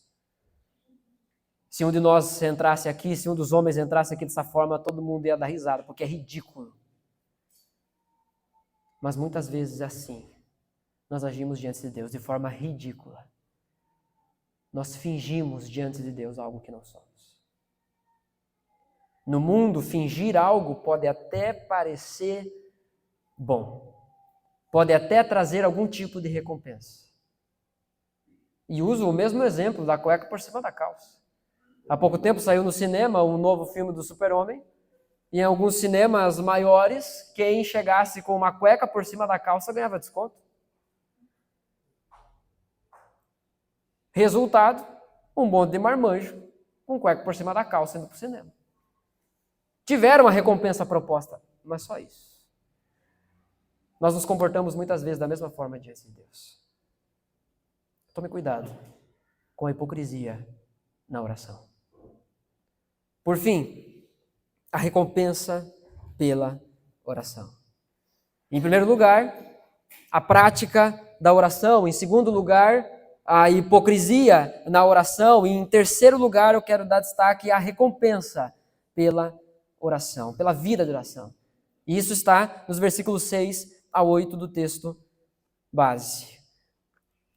Se um de nós entrasse aqui, se um dos homens entrasse aqui dessa forma, todo mundo ia dar risada, porque é ridículo. Mas muitas vezes é assim. Nós agimos diante de Deus de forma ridícula. Nós fingimos diante de Deus algo que não somos. No mundo, fingir algo pode até parecer bom. Pode até trazer algum tipo de recompensa. E uso o mesmo exemplo da cueca por cima da calça. Há pouco tempo saiu no cinema um novo filme do Super-Homem. E em alguns cinemas maiores, quem chegasse com uma cueca por cima da calça ganhava desconto. Resultado, um monte de marmanjo com cueca por cima da calça indo para o cinema. Tiveram a recompensa proposta, mas só isso. Nós nos comportamos muitas vezes da mesma forma diante de Deus. Tome cuidado com a hipocrisia na oração. Por fim, a recompensa pela oração. Em primeiro lugar, a prática da oração. Em segundo lugar, a hipocrisia na oração. E em terceiro lugar, eu quero dar destaque à recompensa pela oração, pela vida de oração. E isso está nos versículos 6 a 8 do texto base.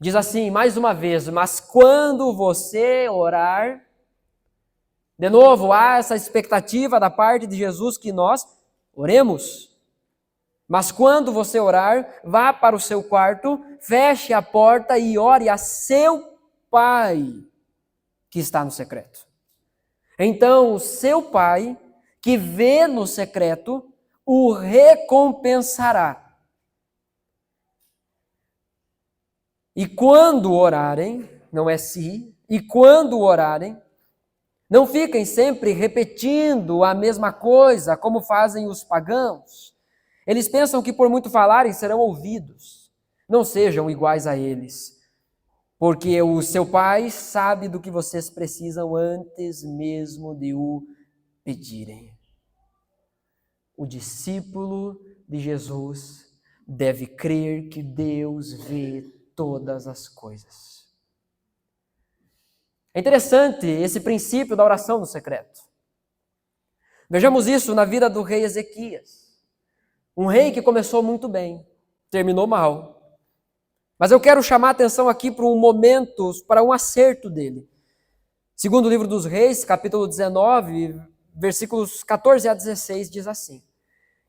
Diz assim, mais uma vez, mas quando você orar, de novo, há essa expectativa da parte de Jesus que nós oremos. Mas quando você orar, vá para o seu quarto, feche a porta e ore a seu Pai que está no secreto. Então, o seu Pai, que vê no secreto, o recompensará. E quando orarem, não é se, e quando orarem, não fiquem sempre repetindo a mesma coisa, como fazem os pagãos. Eles pensam que por muito falarem serão ouvidos. Não sejam iguais a eles, porque o seu Pai sabe do que vocês precisam antes mesmo de o pedirem. O discípulo de Jesus deve crer que Deus vê todas as coisas. É interessante esse princípio da oração no secreto. Vejamos isso na vida do rei Ezequias. Um rei que começou muito bem, terminou mal. Mas eu quero chamar a atenção aqui para um momento, para um acerto dele. Segundo o livro dos Reis, capítulo 19, versículos 14 a 16, diz assim: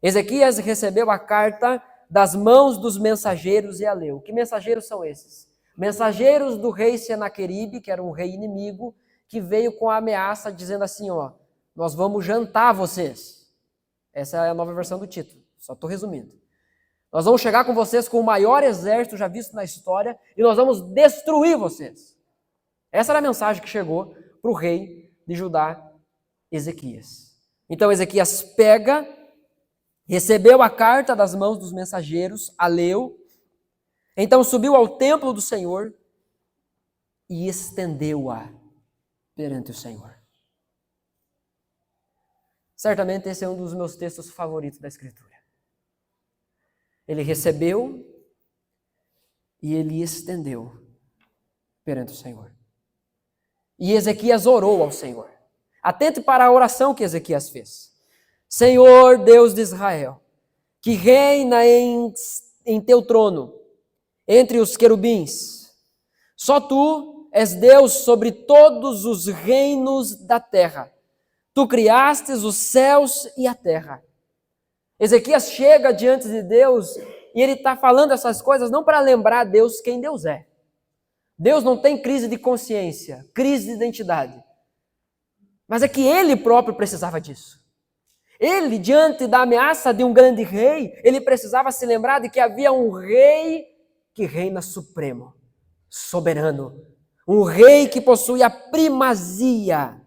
Ezequias recebeu a carta das mãos dos mensageiros e a leu. Que mensageiros são esses? Mensageiros do rei Senaqueribe, que era um rei inimigo, que veio com a ameaça dizendo assim, nós vamos jantar vocês. Essa é a nova versão do título, só estou resumindo. Nós vamos chegar com vocês com o maior exército já visto na história e nós vamos destruir vocês. Essa era a mensagem que chegou para o rei de Judá, Ezequias. Então Ezequias pega, recebeu a carta das mãos dos mensageiros, a leu, então subiu ao templo do Senhor e estendeu-a perante o Senhor. Certamente esse é um dos meus textos favoritos da Escritura. Ele recebeu e ele estendeu perante o Senhor. E Ezequias orou ao Senhor. Atente para a oração que Ezequias fez. Senhor Deus de Israel, que reina em teu trono, entre os querubins. Só tu és Deus sobre todos os reinos da terra. Tu criastes os céus e a terra. Ezequias chega diante de Deus e ele está falando essas coisas não para lembrar a Deus quem Deus é. Deus não tem crise de consciência, crise de identidade. Mas é que ele próprio precisava disso. Ele, diante da ameaça de um grande rei, ele precisava se lembrar de que havia um rei que reina supremo, soberano, Um rei que possui a primazia.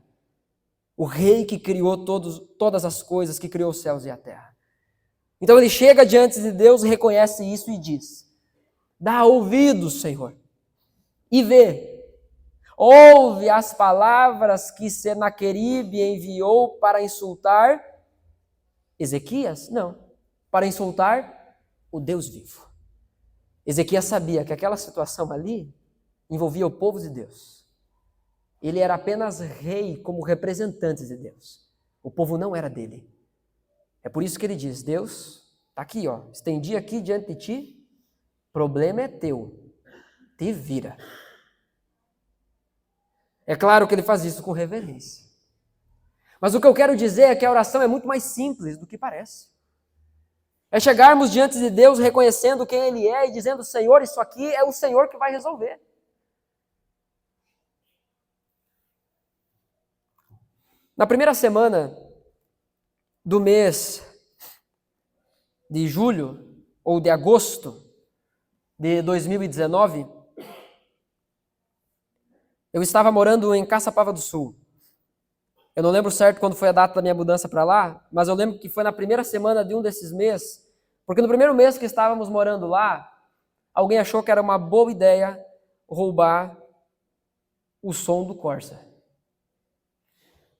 O rei que criou todas as coisas, que criou os céus e a terra. Então ele chega diante de Deus, reconhece isso e diz: dá ouvidos, Senhor, e vê. Ouve as palavras que Senaqueribe enviou para insultar Ezequias? Não, para insultar o Deus vivo. Ezequias sabia que aquela situação ali envolvia o povo de Deus. Ele era apenas rei como representante de Deus. O povo não era dele. É por isso que ele diz: Deus, está aqui, ó, estendi aqui diante de ti, problema é teu, te vira. É claro que ele faz isso com reverência. Mas o que eu quero dizer é que a oração é muito mais simples do que parece. É chegarmos diante de Deus reconhecendo quem Ele é e dizendo: Senhor, isso aqui é o Senhor que vai resolver. Na primeira semana do mês de julho ou de agosto de 2019, eu estava morando em Caçapava do Sul. Eu não lembro certo quando foi a data da minha mudança para lá, mas eu lembro que foi na primeira semana de um desses meses, porque no primeiro mês que estávamos morando lá, alguém achou que era uma boa ideia roubar o som do Corsa.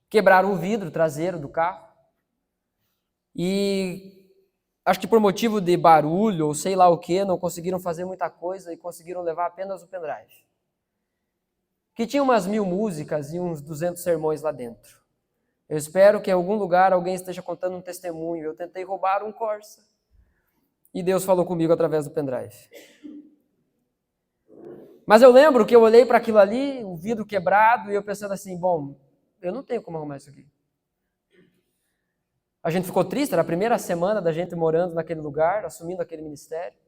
Quebraram o vidro traseiro do carro e acho que por motivo de barulho ou sei lá o que, não conseguiram fazer muita coisa e conseguiram levar apenas o pendrive. Que tinha umas 1000 músicas e uns 200 sermões lá dentro. Eu espero que em algum lugar alguém esteja contando um testemunho. Eu tentei roubar um Corsa e Deus falou comigo através do pendrive. Mas eu lembro que eu olhei para aquilo ali, o vidro quebrado, e eu pensando assim: bom, eu não tenho como arrumar isso aqui. A gente ficou triste, era a primeira semana da gente morando naquele lugar, assumindo aquele ministério.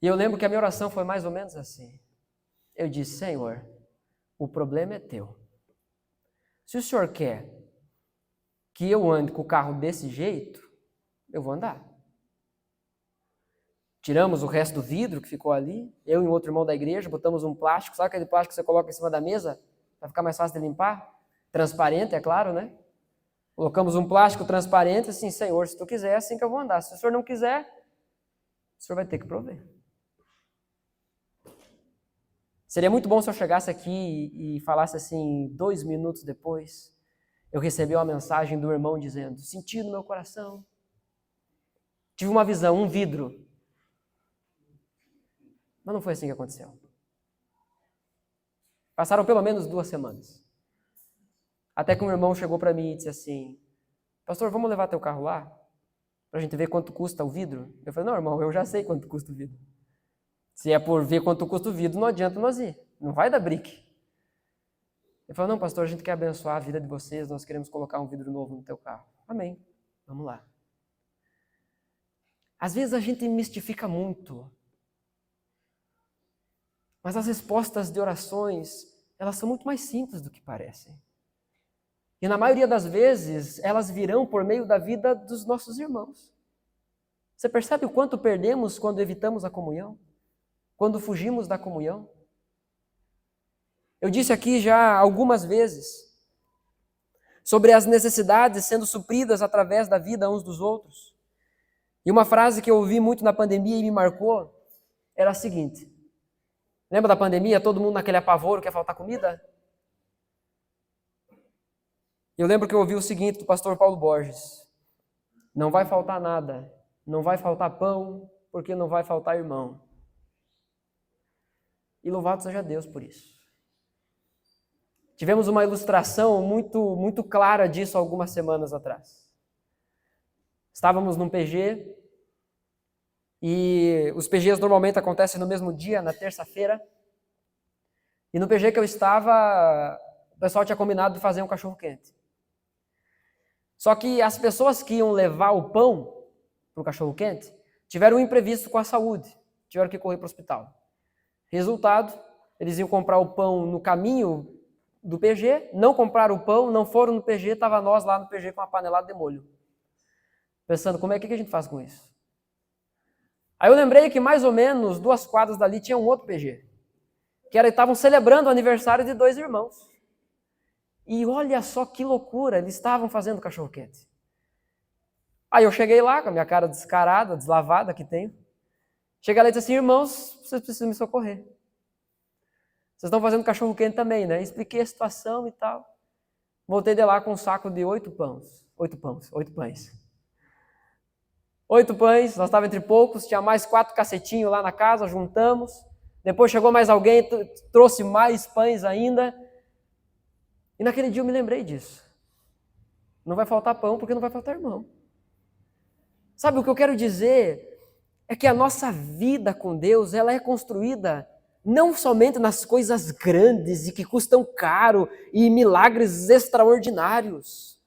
E eu lembro que a minha oração foi mais ou menos assim. Eu disse: Senhor, o problema é teu. Se o Senhor quer que eu ande com o carro desse jeito, eu vou andar. Tiramos o resto do vidro que ficou ali, eu e um outro irmão da igreja, botamos um plástico, sabe aquele plástico que você coloca em cima da mesa, para ficar mais fácil de limpar? Transparente, é claro, né? Colocamos um plástico transparente, assim: Senhor, se tu quiser, é assim que eu vou andar. Se o Senhor não quiser, o Senhor vai ter que prover. Seria muito bom se eu chegasse aqui e falasse assim, 2 minutos depois, eu recebi uma mensagem do irmão dizendo: senti no meu coração, tive uma visão, um vidro. Mas não foi assim que aconteceu. Passaram pelo menos 2 semanas. Até que um irmão chegou para mim e disse assim: pastor, vamos levar teu carro lá? Para a gente ver quanto custa o vidro? Eu falei: não, irmão, eu já sei quanto custa o vidro. Se é por ver quanto custa o vidro, não adianta nós ir. Não vai dar brique. Ele falou: não, pastor, a gente quer abençoar a vida de vocês, nós queremos colocar um vidro novo no teu carro. Amém. Vamos lá. Às vezes a gente mistifica muito. Mas as respostas de orações, elas são muito mais simples do que parecem. E na maioria das vezes, elas virão por meio da vida dos nossos irmãos. Você percebe o quanto perdemos quando evitamos a comunhão? Quando fugimos da comunhão? Eu disse aqui já algumas vezes sobre as necessidades sendo supridas através da vida uns dos outros. E uma frase que eu ouvi muito na pandemia e me marcou era a seguinte: lembra da pandemia? Todo mundo naquele apavoro, quer faltar comida? Eu lembro que eu ouvi o seguinte do pastor Paulo Borges: não vai faltar nada, não vai faltar pão, porque não vai faltar irmão. E louvado seja Deus por isso. Tivemos uma ilustração muito clara disso algumas semanas atrás. Estávamos num PG, e os PGs normalmente acontecem no mesmo dia, na terça-feira. E no PG que eu estava, o pessoal tinha combinado de fazer um cachorro-quente. Só que as pessoas que iam levar o pão para o cachorro-quente tiveram um imprevisto com a saúde, tiveram que correr para o hospital. Resultado, eles iam comprar o pão no caminho do PG, não compraram o pão, não foram no PG, estava nós lá no PG com uma panelada de molho. Pensando, como é que a gente faz com isso? Aí eu lembrei que mais ou menos 2 quadras dali tinha um outro PG. estavam celebrando o aniversário de 2 irmãos. E olha só que loucura, eles estavam fazendo cachorro-quente. Aí eu cheguei lá, com a minha cara descarada, deslavada que tenho. Cheguei lá e disse assim, irmãos, vocês precisam me socorrer. Vocês estão fazendo cachorro-quente também, né? Expliquei a situação e tal. Voltei de lá com um saco de 8 pães. 8 pães. 8 pães, nós estávamos entre poucos, tinha mais 4 cacetinhos lá na casa, juntamos. Depois chegou mais alguém, trouxe mais pães ainda. E naquele dia eu me lembrei disso. Não vai faltar pão porque não vai faltar irmão. Sabe o que eu quero dizer? É que a nossa vida com Deus, ela é construída não somente nas coisas grandes e que custam caro e milagres extraordinários.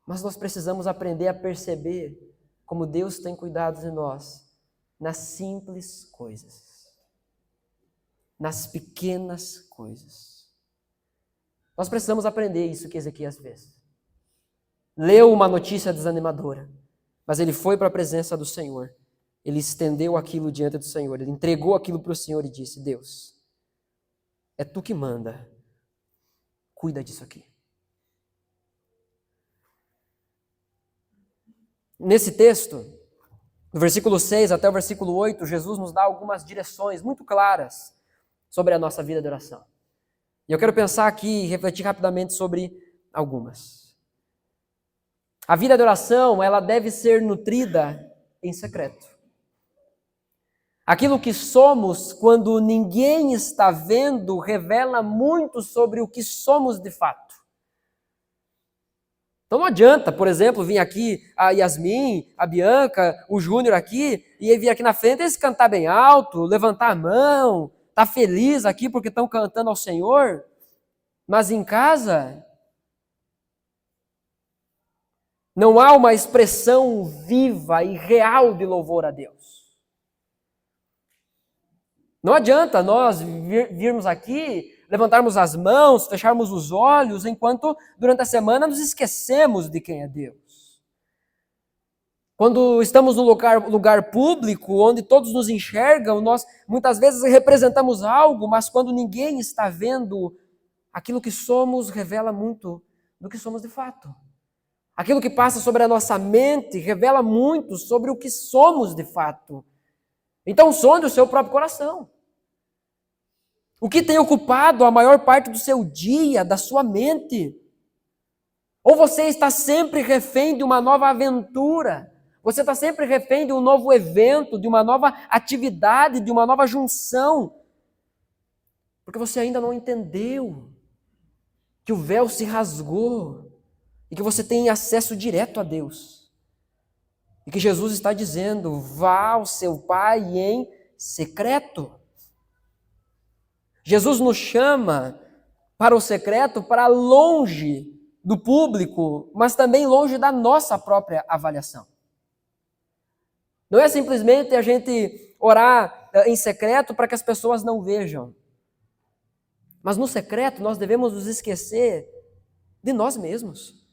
Mas nós precisamos aprender a perceber como Deus tem cuidado de nós nas simples coisas, nas pequenas coisas. Nós precisamos aprender isso que Ezequias fez. Leu uma notícia desanimadora, mas ele foi para a presença do Senhor. Ele estendeu aquilo diante do Senhor, ele entregou aquilo para o Senhor e disse, Deus, é Tu que manda, cuida disso aqui. Nesse texto, do versículo 6 até o versículo 8, Jesus nos dá algumas direções muito claras sobre a nossa vida de oração. E eu quero pensar aqui e refletir rapidamente sobre algumas. A vida de oração, ela deve ser nutrida em secreto. Aquilo que somos quando ninguém está vendo revela muito sobre o que somos de fato. Então não adianta, por exemplo, vir aqui a Yasmin, a Bianca, o Júnior aqui, e vir aqui na frente eles cantar bem alto, levantar a mão, estar feliz aqui porque estão cantando ao Senhor, mas em casa não há uma expressão viva e real de louvor a Deus. Não adianta nós virmos aqui, levantarmos as mãos, fecharmos os olhos, enquanto durante a semana nos esquecemos de quem é Deus. Quando estamos num lugar público, onde todos nos enxergam, nós muitas vezes representamos algo, mas quando ninguém está vendo, aquilo que somos revela muito do que somos de fato. Aquilo que passa sobre a nossa mente revela muito sobre o que somos de fato. Então sonde o seu próprio coração. O que tem ocupado a maior parte do seu dia, da sua mente? Ou você está sempre refém de uma nova aventura? Você está sempre refém de um novo evento, de uma nova atividade, de uma nova junção? Porque você ainda não entendeu que o véu se rasgou e que você tem acesso direto a Deus. E que Jesus está dizendo, vá ao seu Pai em secreto. Jesus nos chama para o secreto, para longe do público, mas também longe da nossa própria avaliação. Não é simplesmente a gente orar em secreto para que as pessoas não vejam. Mas no secreto nós devemos nos esquecer de nós mesmos.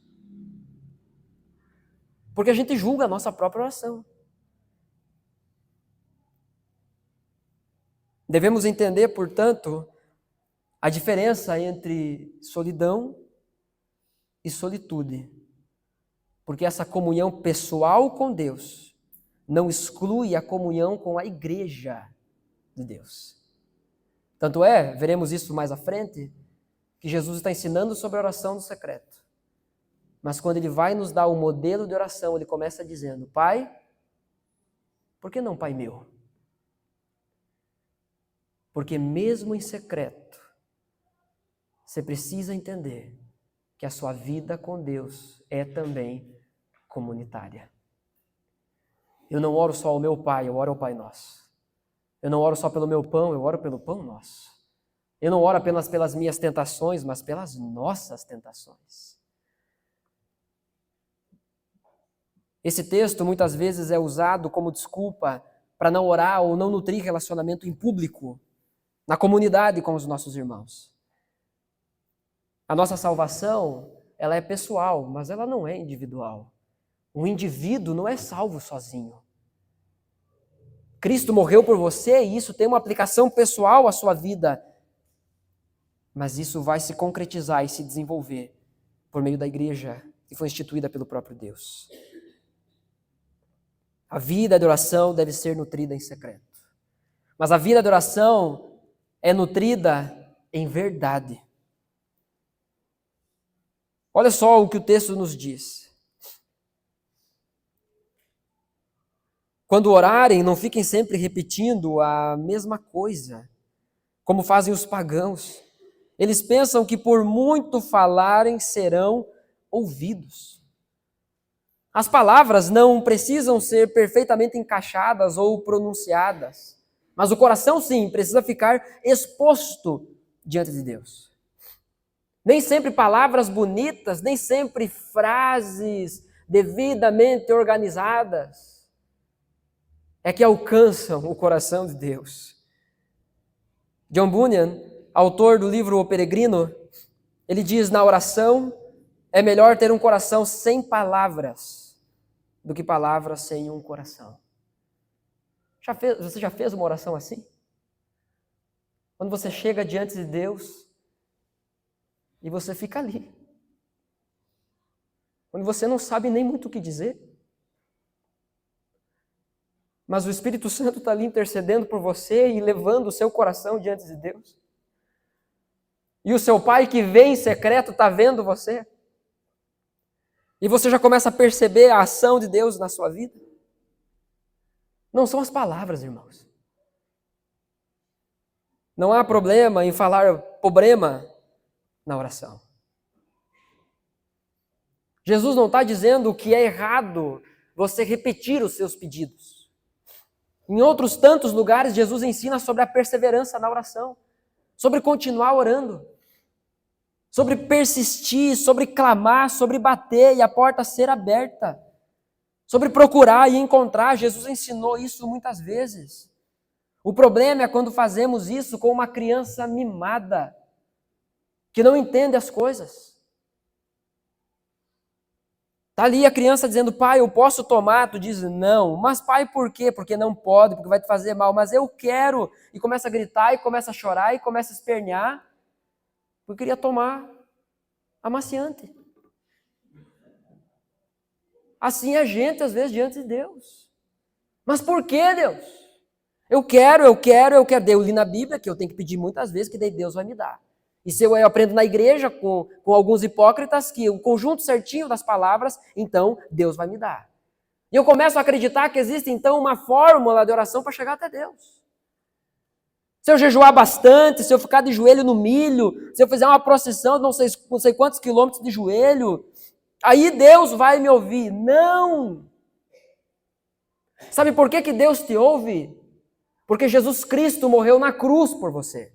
Porque a gente julga a nossa própria oração. Devemos entender, portanto, a diferença entre solidão e solitude. Porque essa comunhão pessoal com Deus não exclui a comunhão com a igreja de Deus. Tanto é, veremos isso mais à frente, que Jesus está ensinando sobre a oração do secreto. Mas quando ele vai nos dar o modelo de oração, ele começa dizendo, Pai, por que não Pai meu? Porque mesmo em secreto, você precisa entender que a sua vida com Deus é também comunitária. Eu não oro só ao meu Pai, eu oro ao Pai Nosso. Eu não oro só pelo meu pão, eu oro pelo pão nosso. Eu não oro apenas pelas minhas tentações, mas pelas nossas tentações. Esse texto muitas vezes é usado como desculpa para não orar ou não nutrir relacionamento em público, na comunidade com os nossos irmãos. A nossa salvação, ela é pessoal, mas ela não é individual. O indivíduo não é salvo sozinho. Cristo morreu por você e isso tem uma aplicação pessoal à sua vida. Mas isso vai se concretizar e se desenvolver por meio da igreja que foi instituída pelo próprio Deus. A vida de oração deve ser nutrida em secreto. Mas a vida de oração é nutrida em verdade. Olha só o que o texto nos diz. Quando orarem, não fiquem sempre repetindo a mesma coisa, como fazem os pagãos. Eles pensam que por muito falarem serão ouvidos. As palavras não precisam ser perfeitamente encaixadas ou pronunciadas, mas o coração, sim, precisa ficar exposto diante de Deus. Nem sempre palavras bonitas, nem sempre frases devidamente organizadas é que alcançam o coração de Deus. John Bunyan, autor do livro O Peregrino, ele diz: na oração é melhor ter um coração sem palavras do que palavras sem um coração. Você já fez uma oração assim? Quando você chega diante de Deus e você fica ali. Quando você não sabe nem muito o que dizer. Mas o Espírito Santo está ali intercedendo por você e levando o seu coração diante de Deus. E o seu Pai que vê em secreto está vendo você. E você já começa a perceber a ação de Deus na sua vida. Não são as palavras, irmãos. Não há problema em falar problema na oração. Jesus não está dizendo que é errado você repetir os seus pedidos. Em outros tantos lugares, Jesus ensina sobre a perseverança na oração, sobre continuar orando, sobre persistir, sobre clamar, sobre bater e a porta ser aberta, sobre procurar e encontrar. Jesus ensinou isso muitas vezes. O problema é quando fazemos isso com uma criança mimada, que não entende as coisas. Está ali a criança dizendo: pai, eu posso tomar? Tu diz: não. Mas pai, por quê? Porque não pode, porque vai te fazer mal. Mas eu quero. E começa a gritar, e começa a chorar, e começa a espernear. Eu queria tomar amaciante. Assim é a gente, às vezes, diante de Deus. Mas por que, Deus? Eu quero. Eu li na Bíblia que eu tenho que pedir muitas vezes, que daí Deus vai me dar. E se eu aprendo na igreja com alguns hipócritas que o conjunto certinho das palavras, então Deus vai me dar. E eu começo a acreditar que existe então uma fórmula de oração para chegar até Deus. Se eu jejuar bastante, se eu ficar de joelho no milho, se eu fizer uma procissão de não sei quantos quilômetros de joelho, aí Deus vai me ouvir. Não! Sabe por que Deus te ouve? Porque Jesus Cristo morreu na cruz por você.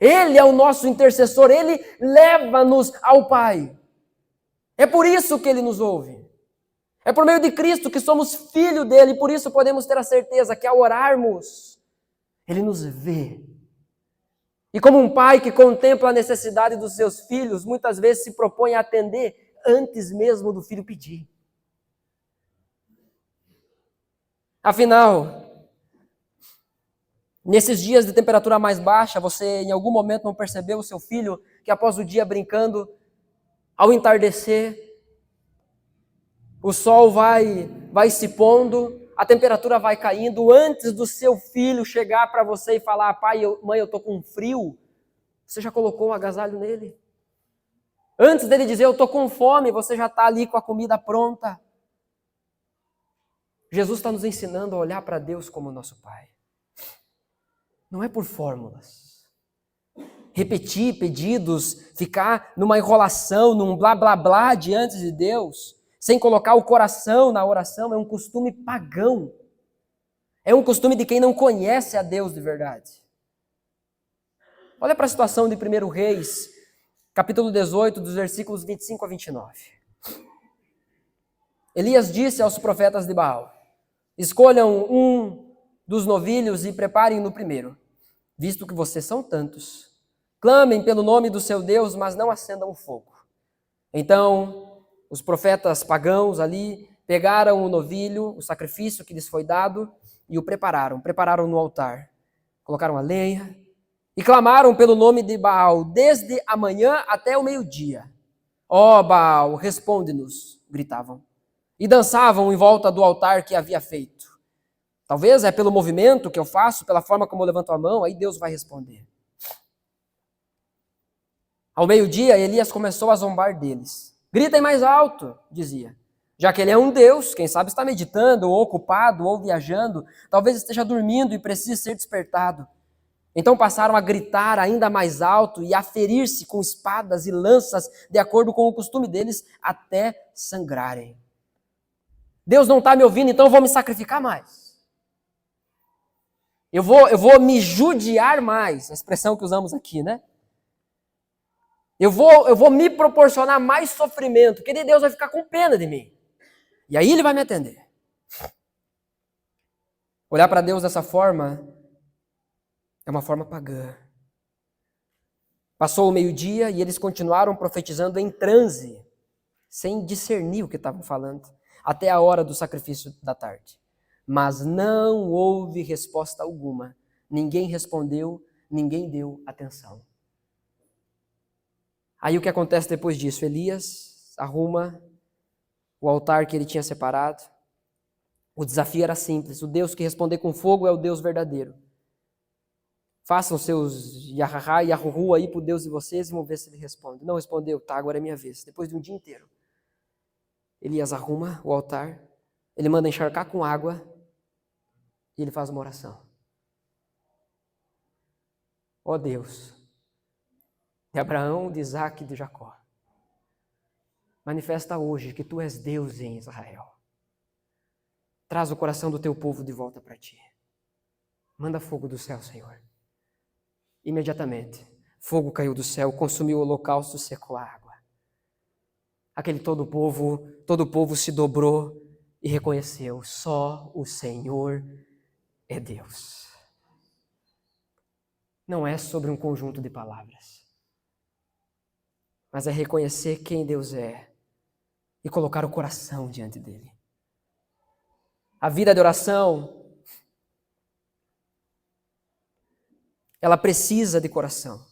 Ele é o nosso intercessor, Ele leva-nos ao Pai. É por isso que Ele nos ouve. É por meio de Cristo que somos filho dEle, e por isso podemos ter a certeza que ao orarmos, Ele nos vê. E como um pai que contempla a necessidade dos seus filhos, muitas vezes se propõe a atender antes mesmo do filho pedir. Afinal, nesses dias de temperatura mais baixa, você em algum momento não percebeu o seu filho que após o dia brincando, ao entardecer, o sol vai se pondo, a temperatura vai caindo, antes do seu filho chegar para você e falar: pai, mãe, eu estou com frio, você já colocou um agasalho nele? Antes dele dizer: eu estou com fome, você já está ali com a comida pronta. Jesus está nos ensinando a olhar para Deus como nosso Pai. Não é por fórmulas. Repetir pedidos, ficar numa enrolação, num blá blá blá diante de Deus, sem colocar o coração na oração, é um costume pagão. É um costume de quem não conhece a Deus de verdade. Olha para a situação de 1 Reis, capítulo 18, dos versículos 25 a 29. Elias disse aos profetas de Baal: escolham um dos novilhos e preparem-no primeiro, visto que vocês são tantos. Clamem pelo nome do seu Deus, mas não acendam o fogo. Então, os profetas pagãos ali pegaram o novilho, o sacrifício que lhes foi dado, e o prepararam. Prepararam no altar. Colocaram a lenha e clamaram pelo nome de Baal desde a manhã até o meio-dia. Ó Baal, responde-nos, gritavam. E dançavam em volta do altar que havia feito. Talvez é pelo movimento que eu faço, pela forma como eu levanto a mão, aí Deus vai responder. Ao meio-dia, Elias começou a zombar deles. Gritem mais alto, dizia. Já que ele é um Deus, quem sabe está meditando, ou ocupado, ou viajando, talvez esteja dormindo e precise ser despertado. Então passaram a gritar ainda mais alto e a ferir-se com espadas e lanças, de acordo com o costume deles, até sangrarem. Deus não está me ouvindo, então eu vou me sacrificar mais. Eu vou me judiar mais, a expressão que usamos aqui, né? Eu vou me proporcionar mais sofrimento, porque Deus vai ficar com pena de mim. E aí ele vai me atender. Olhar para Deus dessa forma é uma forma pagã. Passou o meio-dia e eles continuaram profetizando em transe, sem discernir o que estavam falando, até a hora do sacrifício da tarde. Mas não houve resposta alguma. Ninguém respondeu, ninguém deu atenção. Aí o que acontece depois disso? Elias arruma o altar que ele tinha separado. O desafio era simples. O Deus que responder com fogo é o Deus verdadeiro. Façam seus yahahá e yahuhu aí para o Deus de vocês e vamos ver se ele responde. Não respondeu, tá, agora é minha vez. Depois de um dia inteiro. Elias arruma o altar, ele manda encharcar com água e ele faz uma oração. Ó Deus, de Abraão, de Isaac e de Jacó, manifesta hoje que tu és Deus em Israel. Traz o coração do teu povo de volta para ti. Manda fogo do céu, Senhor. Imediatamente, fogo caiu do céu, consumiu o holocausto, secou a água. Todo o povo se dobrou e reconheceu, só o Senhor é Deus. Não é sobre um conjunto de palavras, mas é reconhecer quem Deus é e colocar o coração diante dele. A vida de oração, ela precisa de coração.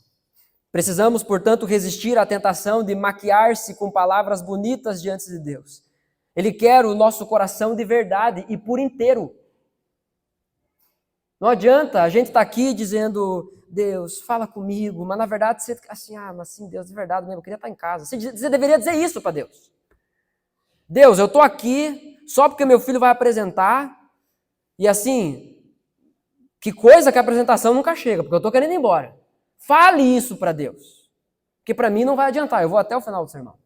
Precisamos, portanto, resistir à tentação de maquiar-se com palavras bonitas diante de Deus. Ele quer o nosso coração de verdade e por inteiro. Não adianta a gente estar aqui dizendo, Deus, fala comigo, mas na verdade você assim, mas sim, Deus, de verdade mesmo, eu queria estar em casa. Você deveria dizer isso para Deus. Deus, eu estou aqui só porque meu filho vai apresentar e assim, que coisa que a apresentação nunca chega, porque eu estou querendo ir embora. Fale isso para Deus, porque para mim não vai adiantar, eu vou até o final do sermão.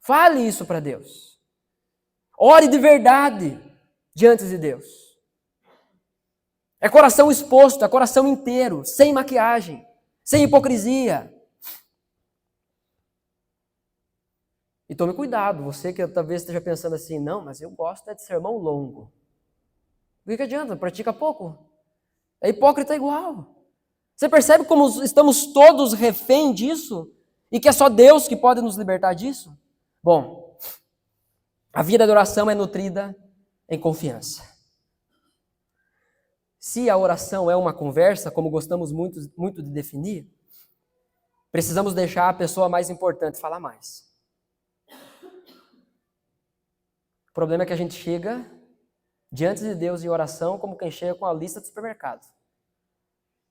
Fale isso para Deus. Ore de verdade diante de Deus. É coração exposto, é coração inteiro, sem maquiagem, sem hipocrisia. E tome cuidado, você que talvez esteja pensando assim, não, mas eu gosto de sermão longo. O que adianta? Pratica pouco. É hipócrita igual. Você percebe como estamos todos refém disso? E que é só Deus que pode nos libertar disso? Bom, a vida de oração é nutrida em confiança. Se a oração é uma conversa, como gostamos muito de definir, precisamos deixar a pessoa mais importante falar mais. O problema é que a gente chega diante de Deus em oração como quem chega com a lista do supermercado.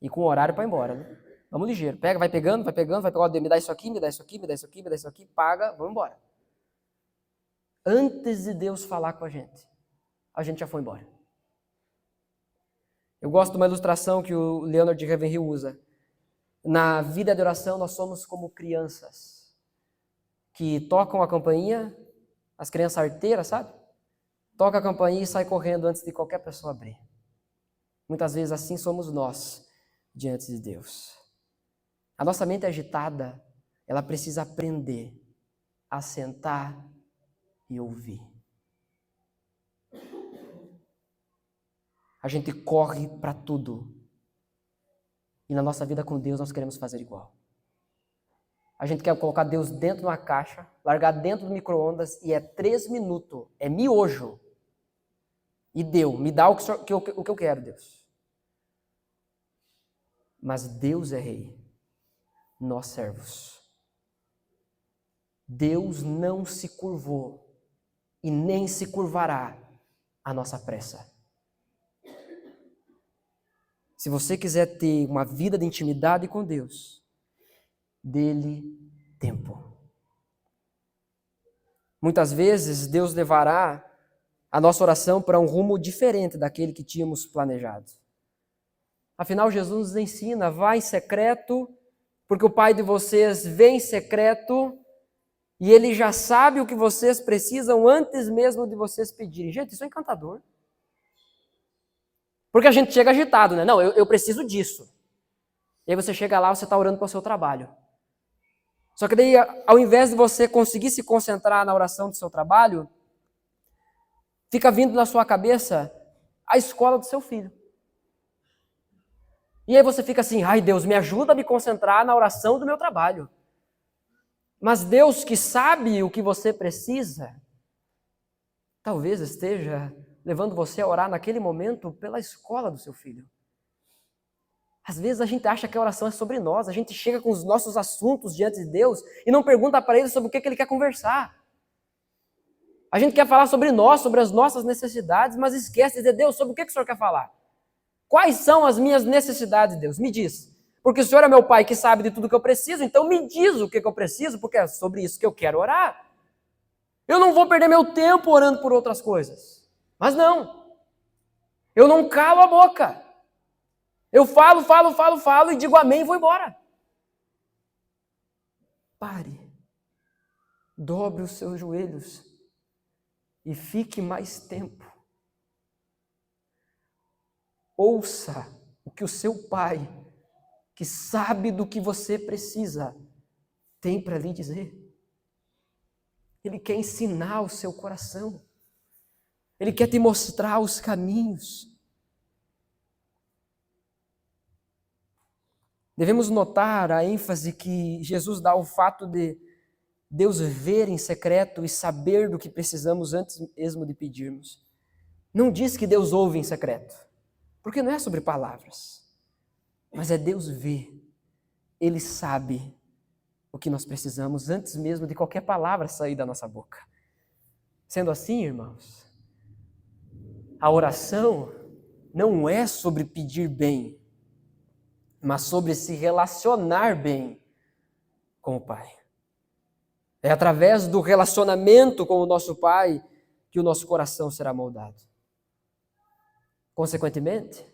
E com o horário para ir embora, né? Vamos ligeiro. Pega, vai pegando, vai pegar, me dá isso aqui, me dá isso aqui, me dá isso aqui, me dá isso aqui, paga, vamos embora. Antes de Deus falar com a gente já foi embora. Eu gosto de uma ilustração que o Leonard Ravenhill usa. Na vida de oração, nós somos como crianças que tocam a campainha, as crianças arteiras, sabe? Toca a campainha e sai correndo antes de qualquer pessoa abrir. Muitas vezes assim somos nós diante de Deus. A nossa mente agitada, ela precisa aprender a sentar e ouvir. A gente corre para tudo. E na nossa vida com Deus nós queremos fazer igual. A gente quer colocar Deus dentro de uma caixa, largar dentro do micro-ondas e é 3 minutos, é miojo. e deu. Me dá o que eu quero, Deus. Mas Deus é rei, nós servos. Deus não se curvou e nem se curvará à nossa pressa. Se você quiser ter uma vida de intimidade com Deus, dê-lhe tempo. Muitas vezes Deus levará a nossa oração para um rumo diferente daquele que tínhamos planejado. Afinal, Jesus nos ensina, vá em secreto, porque o Pai de vocês vê em secreto e Ele já sabe o que vocês precisam antes mesmo de vocês pedirem. Gente, isso é encantador. Porque a gente chega agitado, né? Não, eu preciso disso. E aí você chega lá, você está orando para o seu trabalho. Só que daí, ao invés de você conseguir se concentrar na oração do seu trabalho, fica vindo na sua cabeça a escola do seu filho. E aí você fica assim, ai Deus, me ajuda a me concentrar na oração do meu trabalho. Mas Deus, que sabe o que você precisa, talvez esteja levando você a orar naquele momento pela escola do seu filho. Às vezes a gente acha que a oração é sobre nós, a gente chega com os nossos assuntos diante de Deus e não pergunta para Ele sobre o que Ele quer conversar. A gente quer falar sobre nós, sobre as nossas necessidades, mas esquece de dizer, Deus, sobre o que o Senhor quer falar? Quais são as minhas necessidades, Deus? Me diz. Porque o Senhor é meu Pai que sabe de tudo que eu preciso, então me diz o que eu preciso, porque é sobre isso que eu quero orar. Eu não vou perder meu tempo orando por outras coisas. Mas não. Eu não calo a boca. Eu falo e digo amém e vou embora. Pare. Dobre os seus joelhos e fique mais tempo. Ouça o que o seu Pai, que sabe do que você precisa, tem para lhe dizer. Ele quer ensinar o seu coração. Ele quer te mostrar os caminhos. Devemos notar a ênfase que Jesus dá ao fato de Deus ver em secreto e saber do que precisamos antes mesmo de pedirmos. Não diz que Deus ouve em secreto, porque não é sobre palavras, mas é Deus ver. Ele sabe o que nós precisamos antes mesmo de qualquer palavra sair da nossa boca. Sendo assim, irmãos, a oração não é sobre pedir bem, mas sobre se relacionar bem com o Pai. É através do relacionamento com o nosso Pai que o nosso coração será moldado. Consequentemente,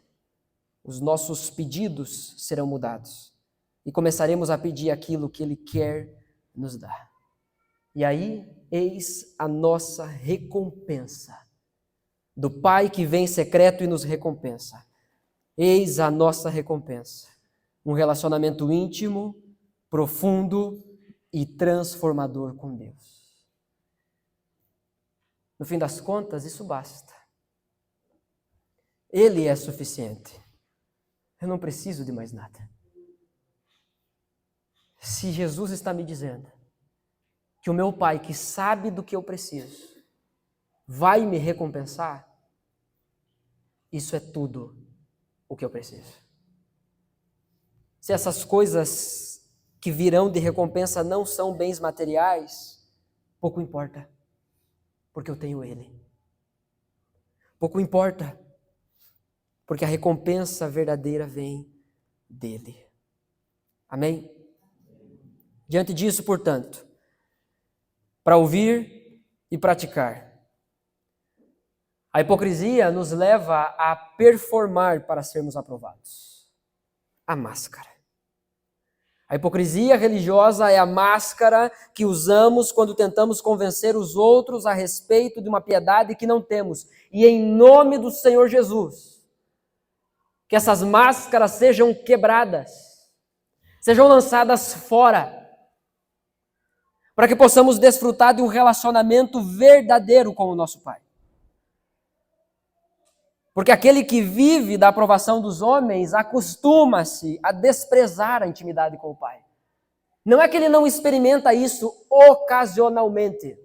os nossos pedidos serão mudados e começaremos a pedir aquilo que Ele quer nos dar. E aí, eis a nossa recompensa do Pai que vem em secreto e nos recompensa. Eis a nossa recompensa. Um relacionamento íntimo, profundo e transformador com Deus. No fim das contas, isso basta. Ele é suficiente. Eu não preciso de mais nada. Se Jesus está me dizendo que o meu Pai, que sabe do que eu preciso, vai me recompensar, isso é tudo o que eu preciso. Se essas coisas que virão de recompensa não são bens materiais, pouco importa, porque eu tenho Ele. Pouco importa, porque a recompensa verdadeira vem dEle. Amém? Diante disso, portanto, para ouvir e praticar, a hipocrisia nos leva a performar para sermos aprovados. A máscara. A hipocrisia religiosa é a máscara que usamos quando tentamos convencer os outros a respeito de uma piedade que não temos. E em nome do Senhor Jesus, que essas máscaras sejam quebradas, sejam lançadas fora, para que possamos desfrutar de um relacionamento verdadeiro com o nosso Pai. Porque aquele que vive da aprovação dos homens acostuma-se a desprezar a intimidade com o Pai. Não é que ele não experimenta isso ocasionalmente.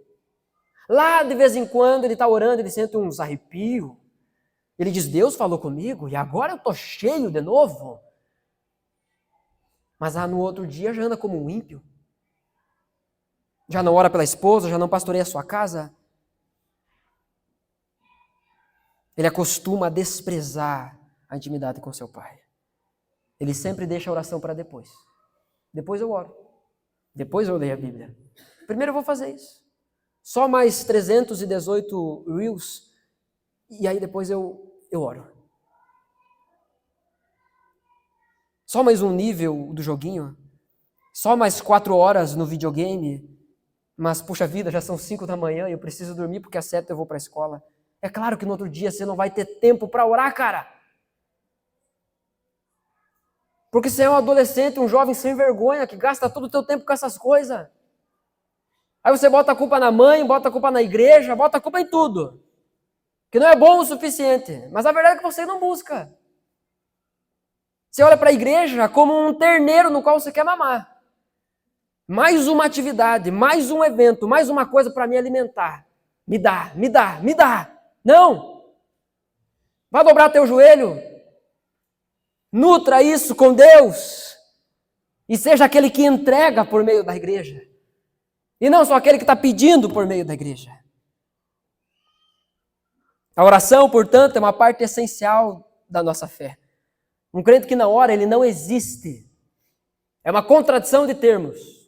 Lá, de vez em quando, ele está orando, ele sente uns arrepios. Ele diz, Deus falou comigo e agora eu estou cheio de novo. Mas no outro dia já anda como um ímpio. Já não ora pela esposa, já não pastoreia a sua casa. Ele acostuma a desprezar a intimidade com seu pai. Ele sempre deixa a oração para depois. Depois eu oro. Depois eu leio a Bíblia. Primeiro eu vou fazer isso. Só mais 318 reels e aí depois eu oro. Só mais um nível do joguinho. Só mais 4 horas no videogame. Mas, puxa vida, já são 5 da manhã e eu preciso dormir porque às 7 eu vou para a escola. É claro que no outro dia você não vai ter tempo para orar, cara. Porque você é um adolescente, um jovem sem vergonha, que gasta todo o teu tempo com essas coisas. Aí você bota a culpa na mãe, bota a culpa na igreja, bota a culpa em tudo. Que não é bom o suficiente. Mas a verdade é que você não busca. Você olha para a igreja como um terneiro no qual você quer mamar. Mais uma atividade, mais um evento, mais uma coisa para me alimentar. Me dá, me dá, me dá. Não! Vá dobrar teu joelho. Nutra isso com Deus. E seja aquele que entrega por meio da igreja. E não só aquele que está pedindo por meio da igreja. A oração, portanto, é uma parte essencial da nossa fé. Um crente que não ora, ele não existe. É uma contradição de termos.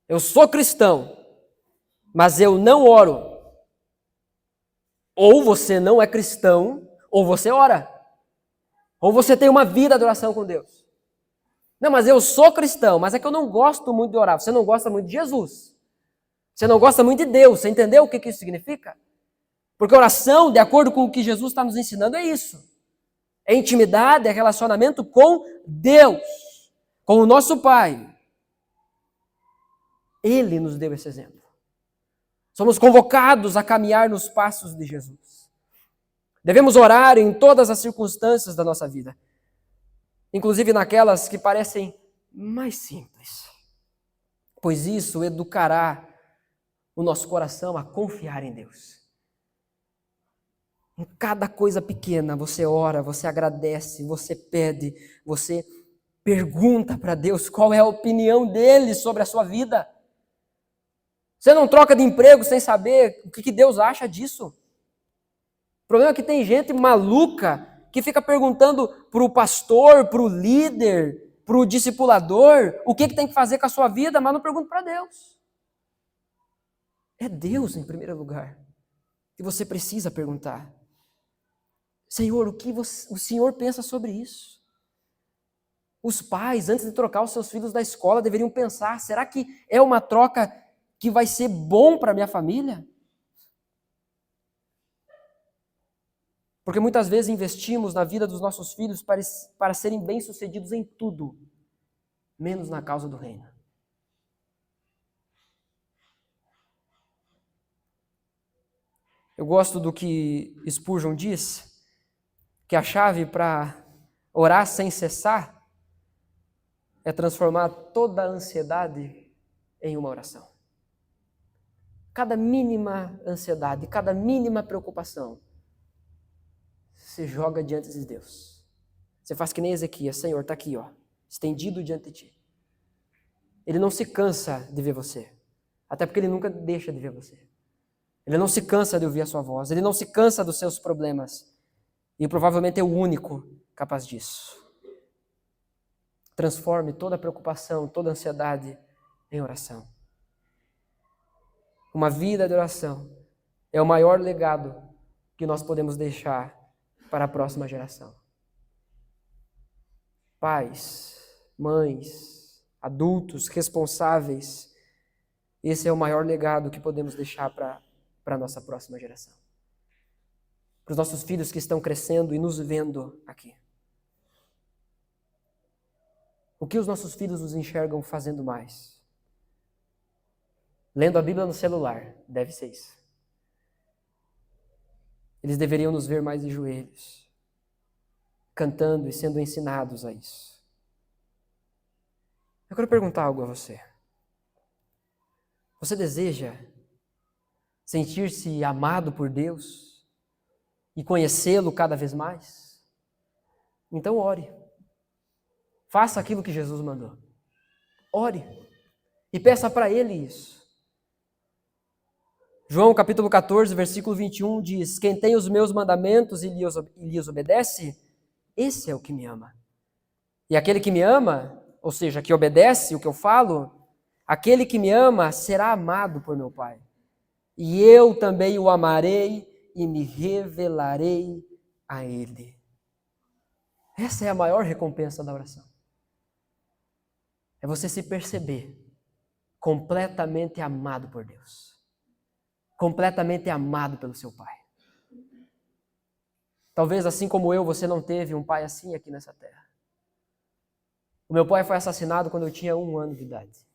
Eu sou cristão, mas eu não oro. Ou você não é cristão, ou você ora. Ou você tem uma vida de oração com Deus. Não, mas eu sou cristão, mas é que eu não gosto muito de orar. Você não gosta muito de Jesus. Você não gosta muito de Deus. Você entendeu o que isso significa? Porque oração, de acordo com o que Jesus está nos ensinando, é isso. É intimidade, é relacionamento com Deus, com o nosso Pai. Ele nos deu esse exemplo. Somos convocados a caminhar nos passos de Jesus. Devemos orar em todas as circunstâncias da nossa vida, inclusive naquelas que parecem mais simples, pois isso educará o nosso coração a confiar em Deus. Em cada coisa pequena, você ora, você agradece, você pede, você pergunta para Deus qual é a opinião dele sobre a sua vida. Você não troca de emprego sem saber o que Deus acha disso. O problema é que tem gente maluca que fica perguntando para o pastor, para o líder, para o discipulador, o que tem que fazer com a sua vida, mas não pergunta para Deus. É Deus, em primeiro lugar, que você precisa perguntar. Senhor, o que o Senhor pensa sobre isso? Os pais, antes de trocar os seus filhos da escola, deveriam pensar, será que é uma troca que vai ser bom para a minha família? Porque muitas vezes investimos na vida dos nossos filhos para serem bem-sucedidos em tudo, menos na causa do reino. Eu gosto do que Spurgeon diz, que a chave para orar sem cessar é transformar toda a ansiedade em uma oração. Cada mínima ansiedade, cada mínima preocupação, se joga diante de Deus. Você faz que nem Ezequias, Senhor, está aqui, estendido diante de ti. Ele não se cansa de ver você, até porque ele nunca deixa de ver você. Ele não se cansa de ouvir a sua voz, ele não se cansa dos seus problemas. E provavelmente é o único capaz disso. Transforme toda preocupação, toda ansiedade em oração. Uma vida de oração é o maior legado que nós podemos deixar para a próxima geração. Pais, mães, adultos, responsáveis, esse é o maior legado que podemos deixar para a nossa próxima geração. Para os nossos filhos que estão crescendo e nos vendo aqui. O que os nossos filhos nos enxergam fazendo mais? Lendo a Bíblia no celular, deve ser isso. Eles deveriam nos ver mais de joelhos, cantando e sendo ensinados a isso. Eu quero perguntar algo a você. Você deseja sentir-se amado por Deus e conhecê-lo cada vez mais? Então ore. Faça aquilo que Jesus mandou. Ore e peça para Ele isso. João capítulo 14, versículo 21 diz: quem tem os meus mandamentos e lhes obedece, esse é o que me ama. E aquele que me ama, ou seja, que obedece o que eu falo, aquele que me ama será amado por meu Pai. E eu também o amarei e me revelarei a Ele. Essa é a maior recompensa da oração. É você se perceber completamente amado por Deus. Completamente amado pelo seu Pai. Talvez assim como eu, você não teve um pai assim aqui nessa terra. O meu pai foi assassinado quando eu tinha 1 ano de idade.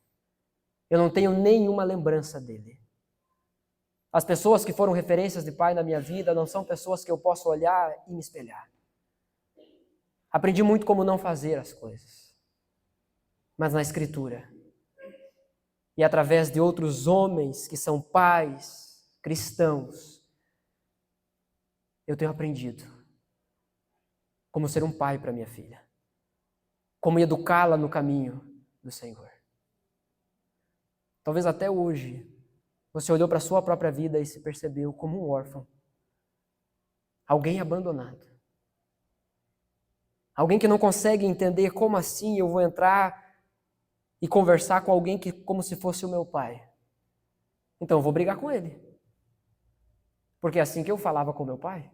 Eu não tenho nenhuma lembrança dele. As pessoas que foram referências de pai na minha vida não são pessoas que eu posso olhar e me espelhar. Aprendi muito como não fazer as coisas. Mas na Escritura. E através de outros homens que são pais, cristãos, eu tenho aprendido como ser um pai para minha filha. Como educá-la no caminho do Senhor. Talvez até hoje você olhou para a sua própria vida e se percebeu como um órfão. Alguém abandonado. Alguém que não consegue entender como assim eu vou entrar e conversar com alguém que como se fosse o meu pai. Então eu vou brigar com ele. Porque é assim que eu falava com meu pai.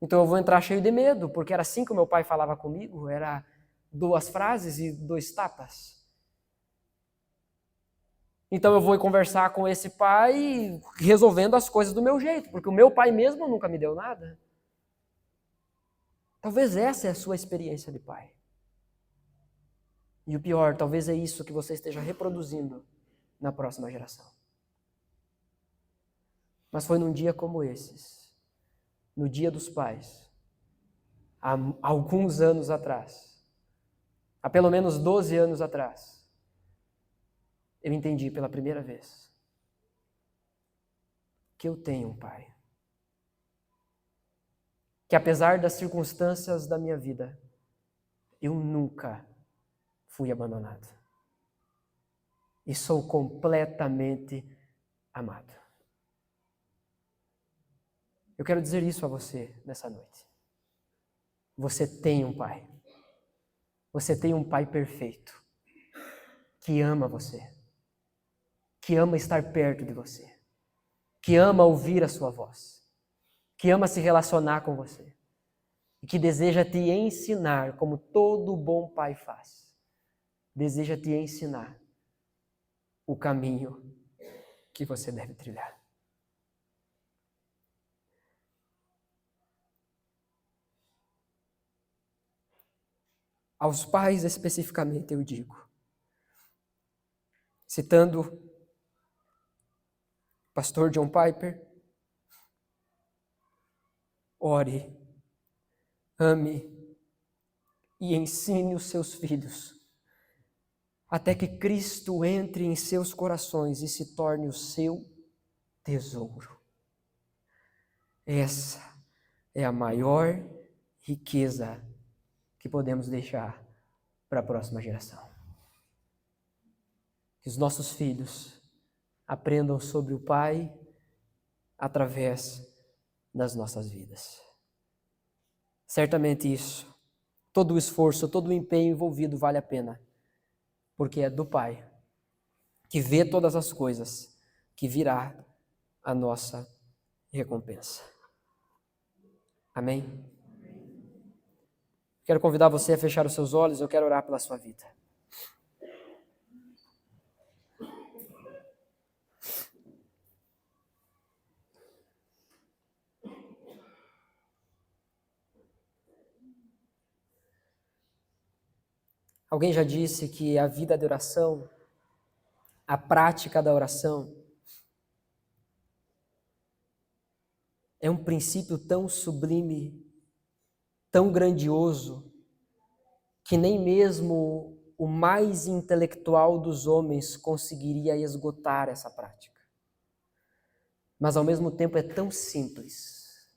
Então eu vou entrar cheio de medo, porque era assim que o meu pai falava comigo, era 2 frases e 2 tapas. Então eu vou conversar com esse pai resolvendo as coisas do meu jeito, porque o meu pai mesmo nunca me deu nada. Talvez essa é a sua experiência de pai. E o pior, talvez é isso que você esteja reproduzindo na próxima geração. Mas foi num dia como esses, no Dia dos Pais, há alguns anos atrás, há pelo menos 12 anos atrás, eu entendi pela primeira vez que eu tenho um pai. Que apesar das circunstâncias da minha vida, eu nunca fui abandonado. E sou completamente amado. Eu quero dizer isso a você nessa noite. Você tem um pai. Você tem um pai perfeito. Que ama você. Que ama estar perto de você. Que ama ouvir a sua voz. Que ama se relacionar com você. E que deseja te ensinar, como todo bom pai faz. Deseja te ensinar o caminho que você deve trilhar. Aos pais especificamente eu digo, citando o pastor John Piper, ore, ame e ensine os seus filhos, até que Cristo entre em seus corações e se torne o seu tesouro. Essa é a maior riqueza que podemos deixar para a próxima geração. Que os nossos filhos aprendam sobre o Pai através das nossas vidas. Certamente isso, todo o esforço, todo o empenho envolvido vale a pena, porque é do Pai, que vê todas as coisas, que virá a nossa recompensa. Amém? Quero convidar você a fechar os seus olhos, eu quero orar pela sua vida. Alguém já disse que a vida de oração, a prática da oração, é um princípio tão sublime, tão grandioso, que nem mesmo o mais intelectual dos homens conseguiria esgotar essa prática. Mas ao mesmo tempo é tão simples,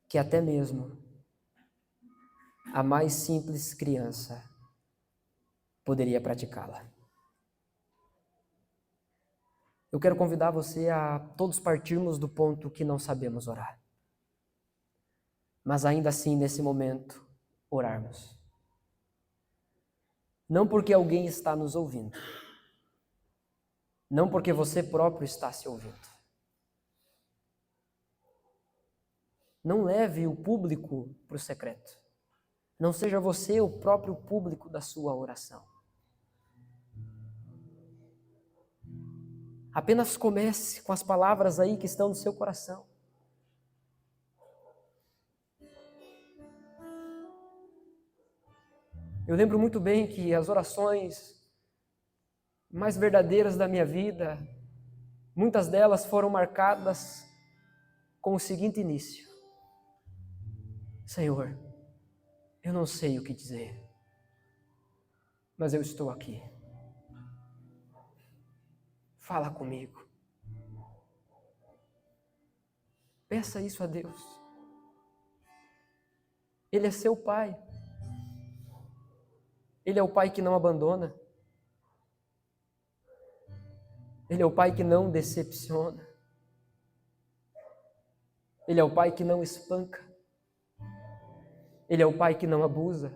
que até mesmo a mais simples criança poderia praticá-la. Eu quero convidar você a todos partirmos do ponto que não sabemos orar. Mas ainda assim, nesse momento, orarmos. Não porque alguém está nos ouvindo. Não porque você próprio está se ouvindo. Não leve o público para o secreto. Não seja você o próprio público da sua oração. Apenas comece com as palavras aí que estão no seu coração. Eu lembro muito bem que as orações mais verdadeiras da minha vida, muitas delas foram marcadas com o seguinte início: Senhor, eu não sei o que dizer, mas eu estou aqui. Fala comigo. Peça isso a Deus. Ele é seu Pai. Ele é o Pai que não abandona. Ele é o Pai que não decepciona. Ele é o Pai que não espanca. Ele é o Pai que não abusa.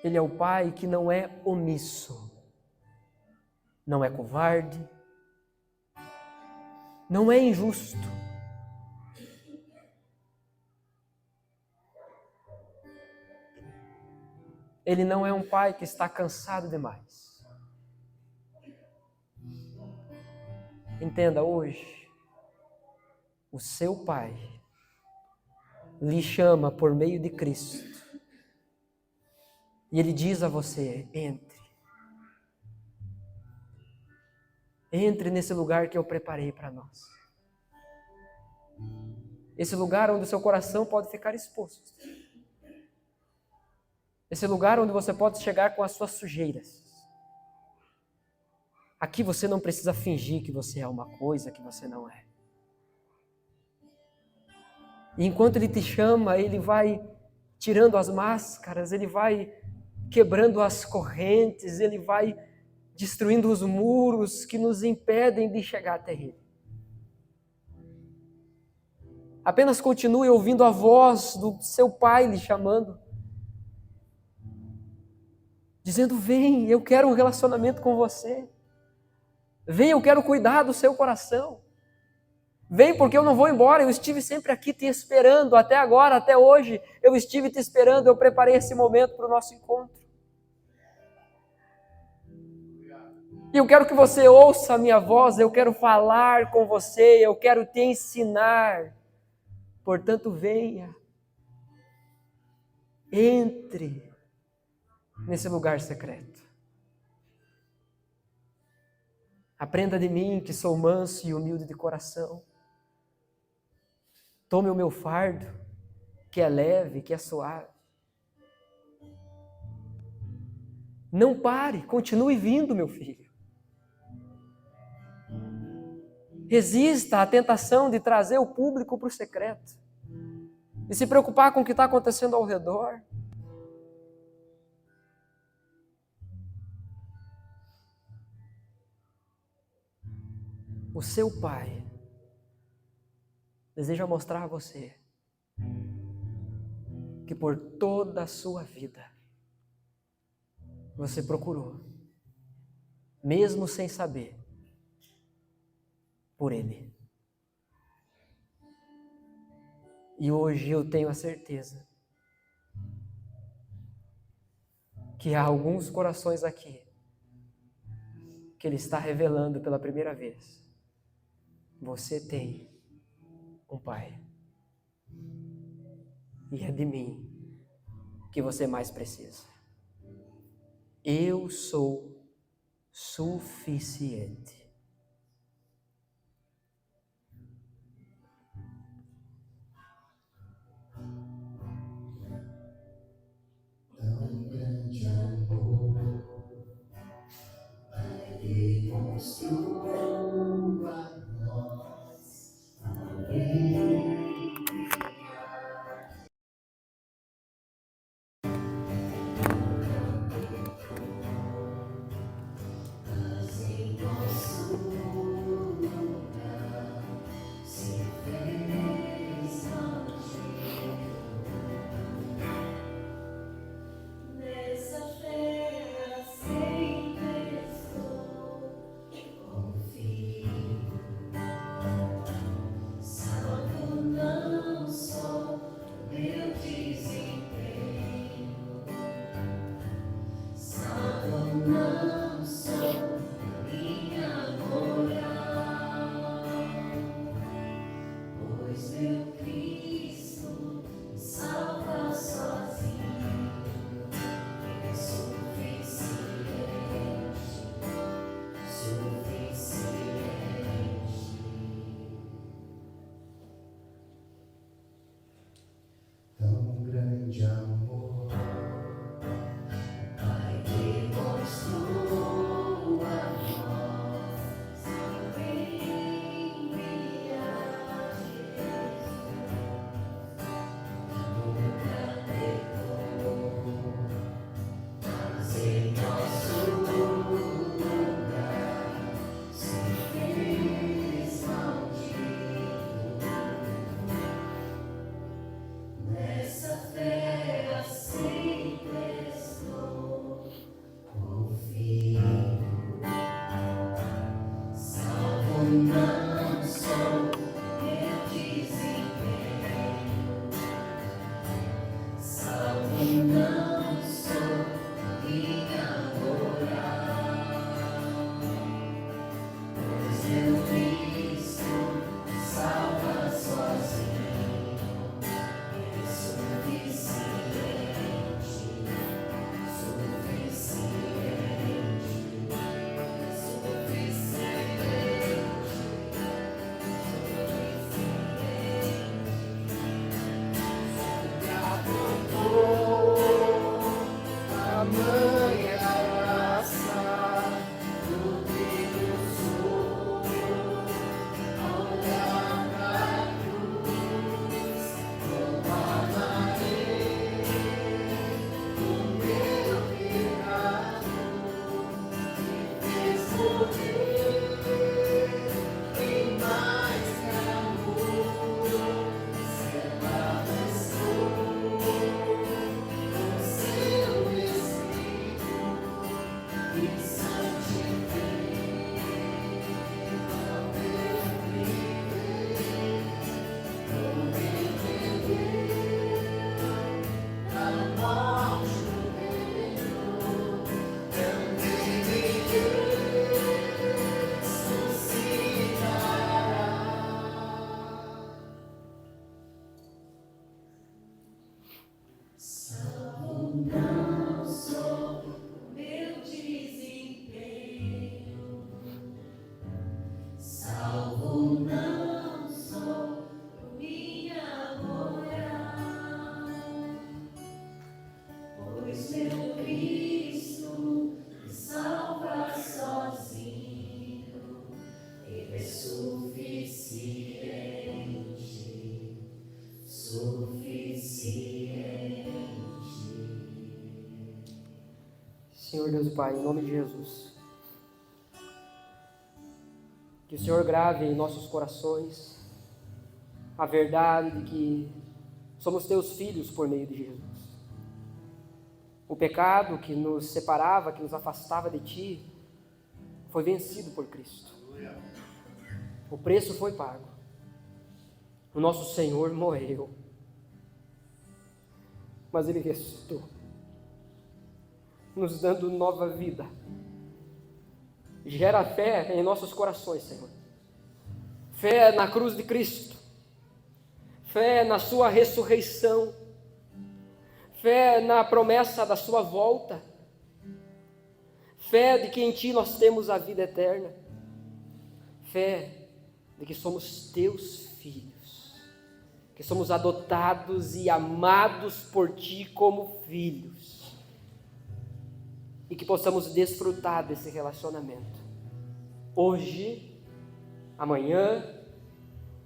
Ele é o Pai que não é omisso. Não é covarde. Não é injusto. Ele não é um pai que está cansado demais. Entenda, hoje, o seu Pai lhe chama por meio de Cristo. E Ele diz a você: entre. Entre nesse lugar que eu preparei para nós. Esse lugar onde o seu coração pode ficar exposto. Esse lugar onde você pode chegar com as suas sujeiras. Aqui você não precisa fingir que você é uma coisa que você não é. E enquanto Ele te chama, Ele vai tirando as máscaras, Ele vai quebrando as correntes, Ele vai destruindo os muros que nos impedem de chegar até Ele. Apenas continue ouvindo a voz do seu Pai lhe chamando. Dizendo: vem, eu quero um relacionamento com você. Vem, eu quero cuidar do seu coração. Vem, porque eu não vou embora, eu estive sempre aqui te esperando, até agora, até hoje, eu estive te esperando, eu preparei esse momento para o nosso encontro. E eu quero que você ouça a minha voz, eu quero falar com você, eu quero te ensinar. Portanto, venha, entre nesse lugar secreto. Aprenda de mim, que sou manso e humilde de coração. Tome o meu fardo, que é leve, que é suave. Não pare, continue vindo, meu filho. Resista à tentação de trazer o público para o secreto. E se preocupar com o que está acontecendo ao redor. O seu Pai deseja mostrar a você que por toda a sua vida você procurou, mesmo sem saber, por Ele. E hoje eu tenho a certeza que há alguns corações aqui que Ele está revelando pela primeira vez. Você tem um Pai. E é de mim que você mais precisa. Eu sou suficiente. Tão grande amor, Ele mostrou a nós, Senhor Deus e Pai, em nome de Jesus, que o Senhor grave em nossos corações a verdade de que somos teus filhos por meio de Jesus. O pecado que nos separava, que nos afastava de Ti, foi vencido por Cristo. O preço foi pago. O nosso Senhor morreu, mas Ele ressuscitou, nos dando nova vida. Gera fé em nossos corações, Senhor. Fé na cruz de Cristo. Fé na sua ressurreição. Fé na promessa da sua volta. Fé de que em Ti nós temos a vida eterna. Fé de que somos Teus filhos. Que somos adotados e amados por Ti como filhos. E que possamos desfrutar desse relacionamento. Hoje, amanhã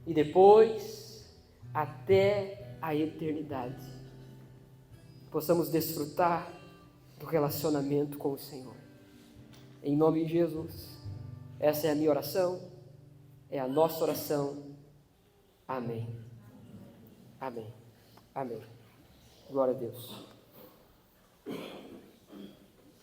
e depois, até a eternidade. Possamos desfrutar do relacionamento com o Senhor. Em nome de Jesus. Essa é a minha oração. É a nossa oração. Amém. Amém. Amém. Glória a Deus.